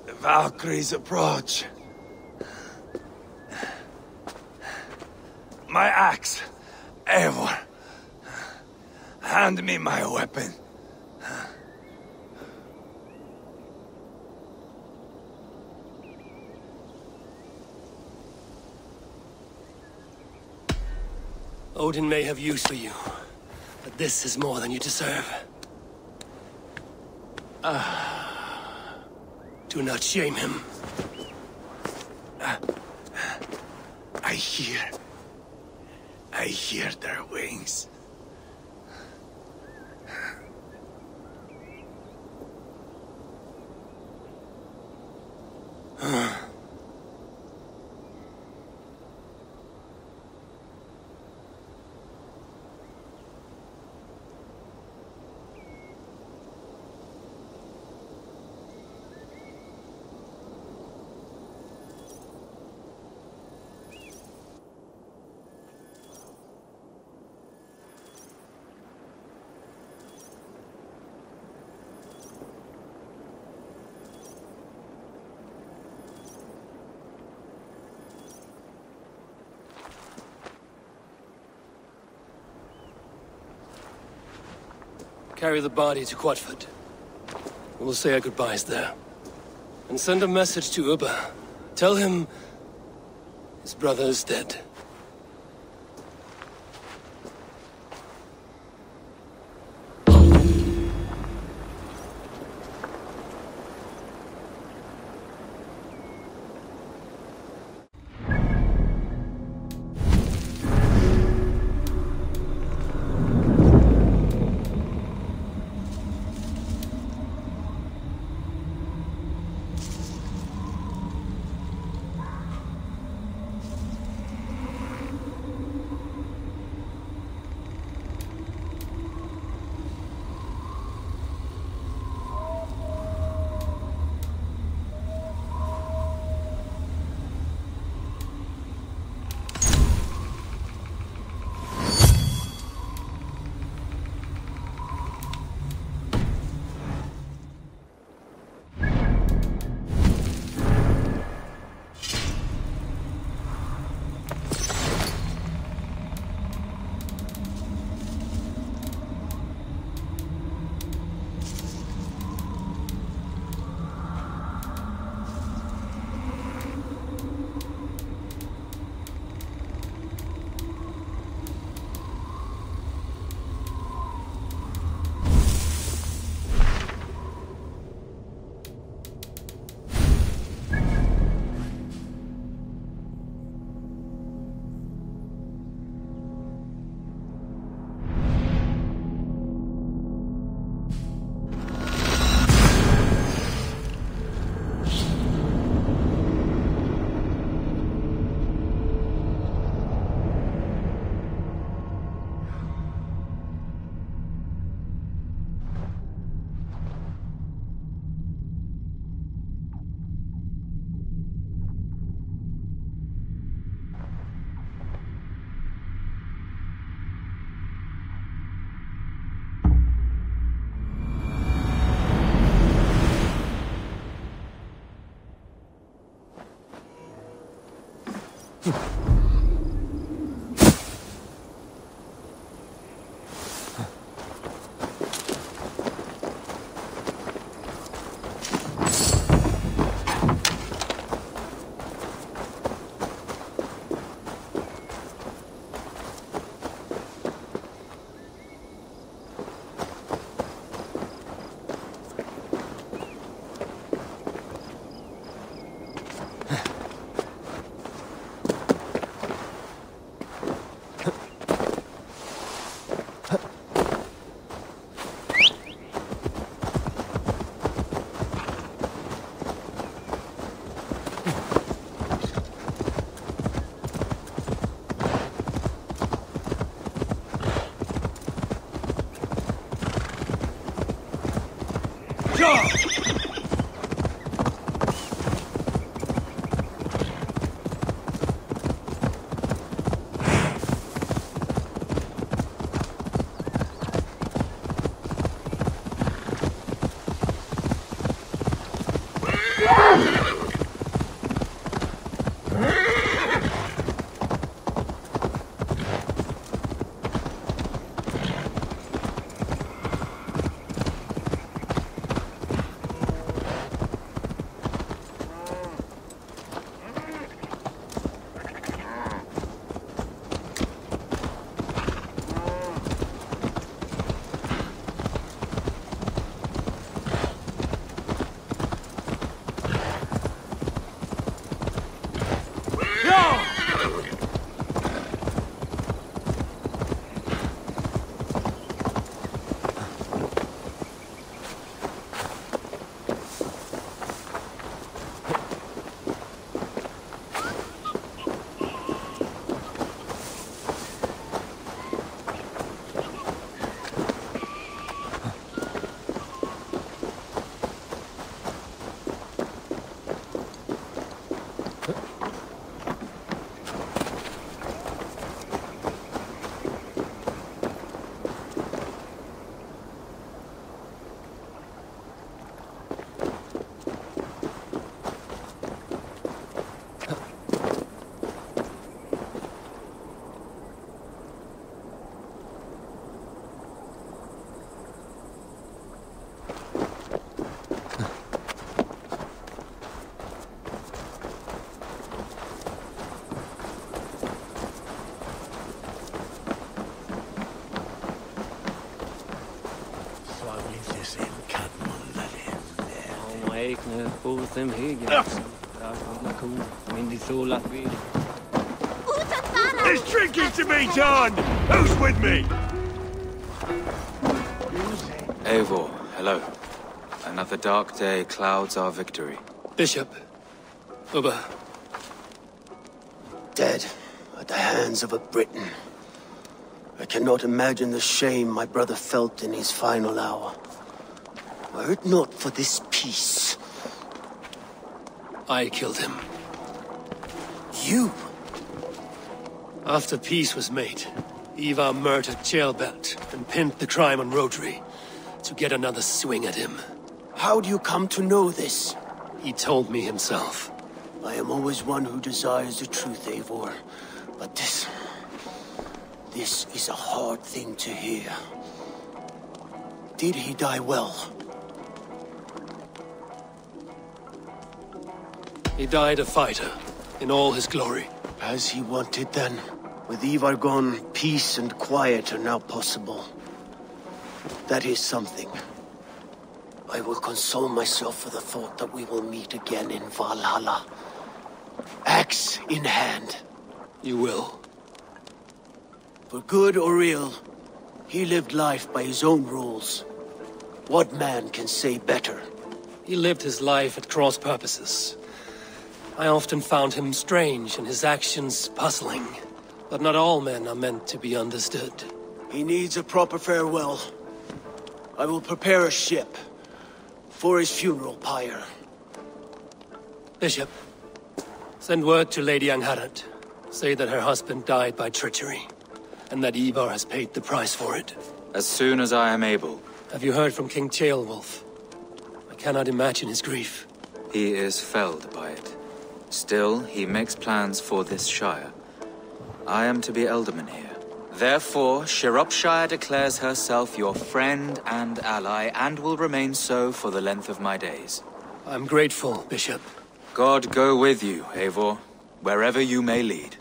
S15: The Valkyries approach. My axe, Eivor. Hand me my weapon.
S3: Odin may have use for you, but this is more than you deserve. Do not shame him.
S15: I hear their wings.
S3: Carry the body to Quatford. We'll say our goodbyes there. And send a message to Ubba. Tell him his brother is dead.
S18: There's drinking to be done! Who's with me?
S12: Eivor, hello. Another dark day clouds our victory.
S3: Bishop. Uber.
S19: Dead at the hands of a Briton. I cannot imagine the shame my brother felt in his final hour. Were it not for this peace.
S3: I killed him.
S19: You?
S3: After peace was made, Ivar murdered Jailbelt and pinned the crime on Rotary to get another swing at him.
S19: How do you come to know this?
S3: He told me himself.
S19: I am always one who desires the truth, Eivor. But this is a hard thing to hear. Did he die well?
S3: He died a fighter, in all his glory.
S19: As he wanted then. With Ivar gone, peace and quiet are now possible. That is something. I will console myself for the thought that we will meet again in Valhalla. Axe in hand.
S3: You will.
S19: For good or ill, he lived life by his own rules. What man can say better?
S3: He lived his life at cross purposes. I often found him strange and his actions puzzling. But not all men are meant to be understood.
S19: He needs a proper farewell. I will prepare a ship for his funeral pyre.
S3: Bishop, send word to Lady Angharad. Say that her husband died by treachery, and that Ivar has paid the price for it.
S12: As soon as I am able.
S3: Have you heard from King Ceolwulf? I cannot imagine his grief.
S12: He is felled by it. Still, he makes plans for this shire. I am to be Elderman here. Therefore, Shropshire declares herself your friend and ally, and will remain so for the length of my days.
S3: I'm grateful, Bishop.
S12: God go with you, Eivor, wherever you may lead.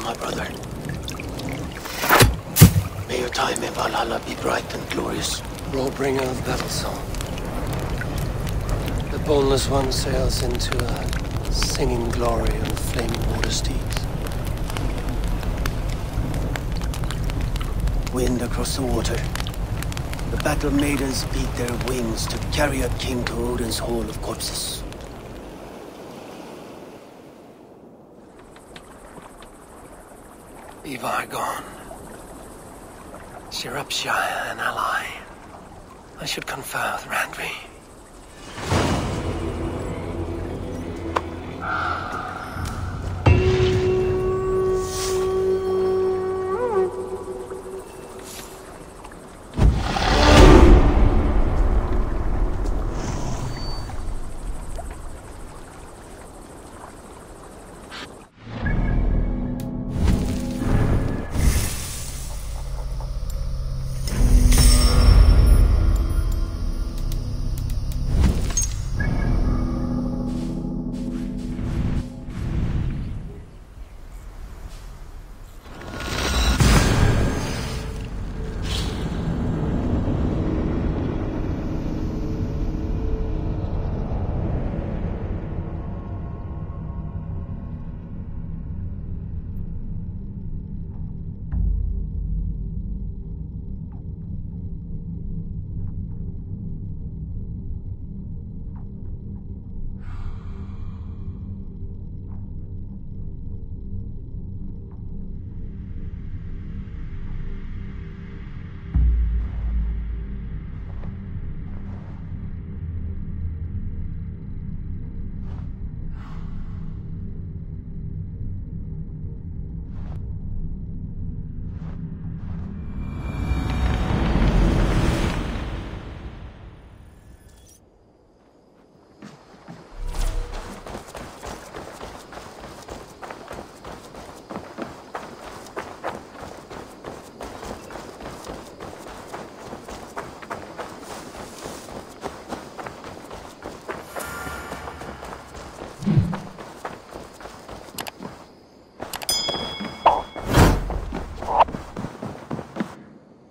S19: My brother. May your time in Valhalla be bright and glorious.
S3: Rollbringer of battle song. The boneless one sails into a singing glory on flaming water steeds.
S19: Wind across the water. The battle maidens beat their wings to carry a king to Odin's Hall of Corpses.
S3: Ivar gone. Shropshire an ally. I should confer with Randvi.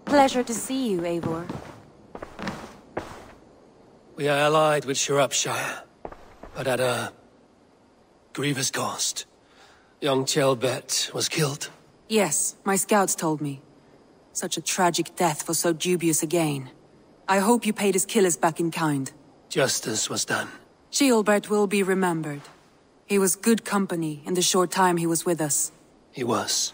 S9: Pleasure to see you, Eivor.
S3: We are allied with Shropshire, but at a grievous cost. Young Chelbet was killed.
S20: Yes, my scouts told me. Such a tragic death for so dubious a gain. I hope you paid his killers back in kind.
S3: Justice was done.
S20: Chelbert will be remembered. He was good company in the short time he was with us.
S3: He was.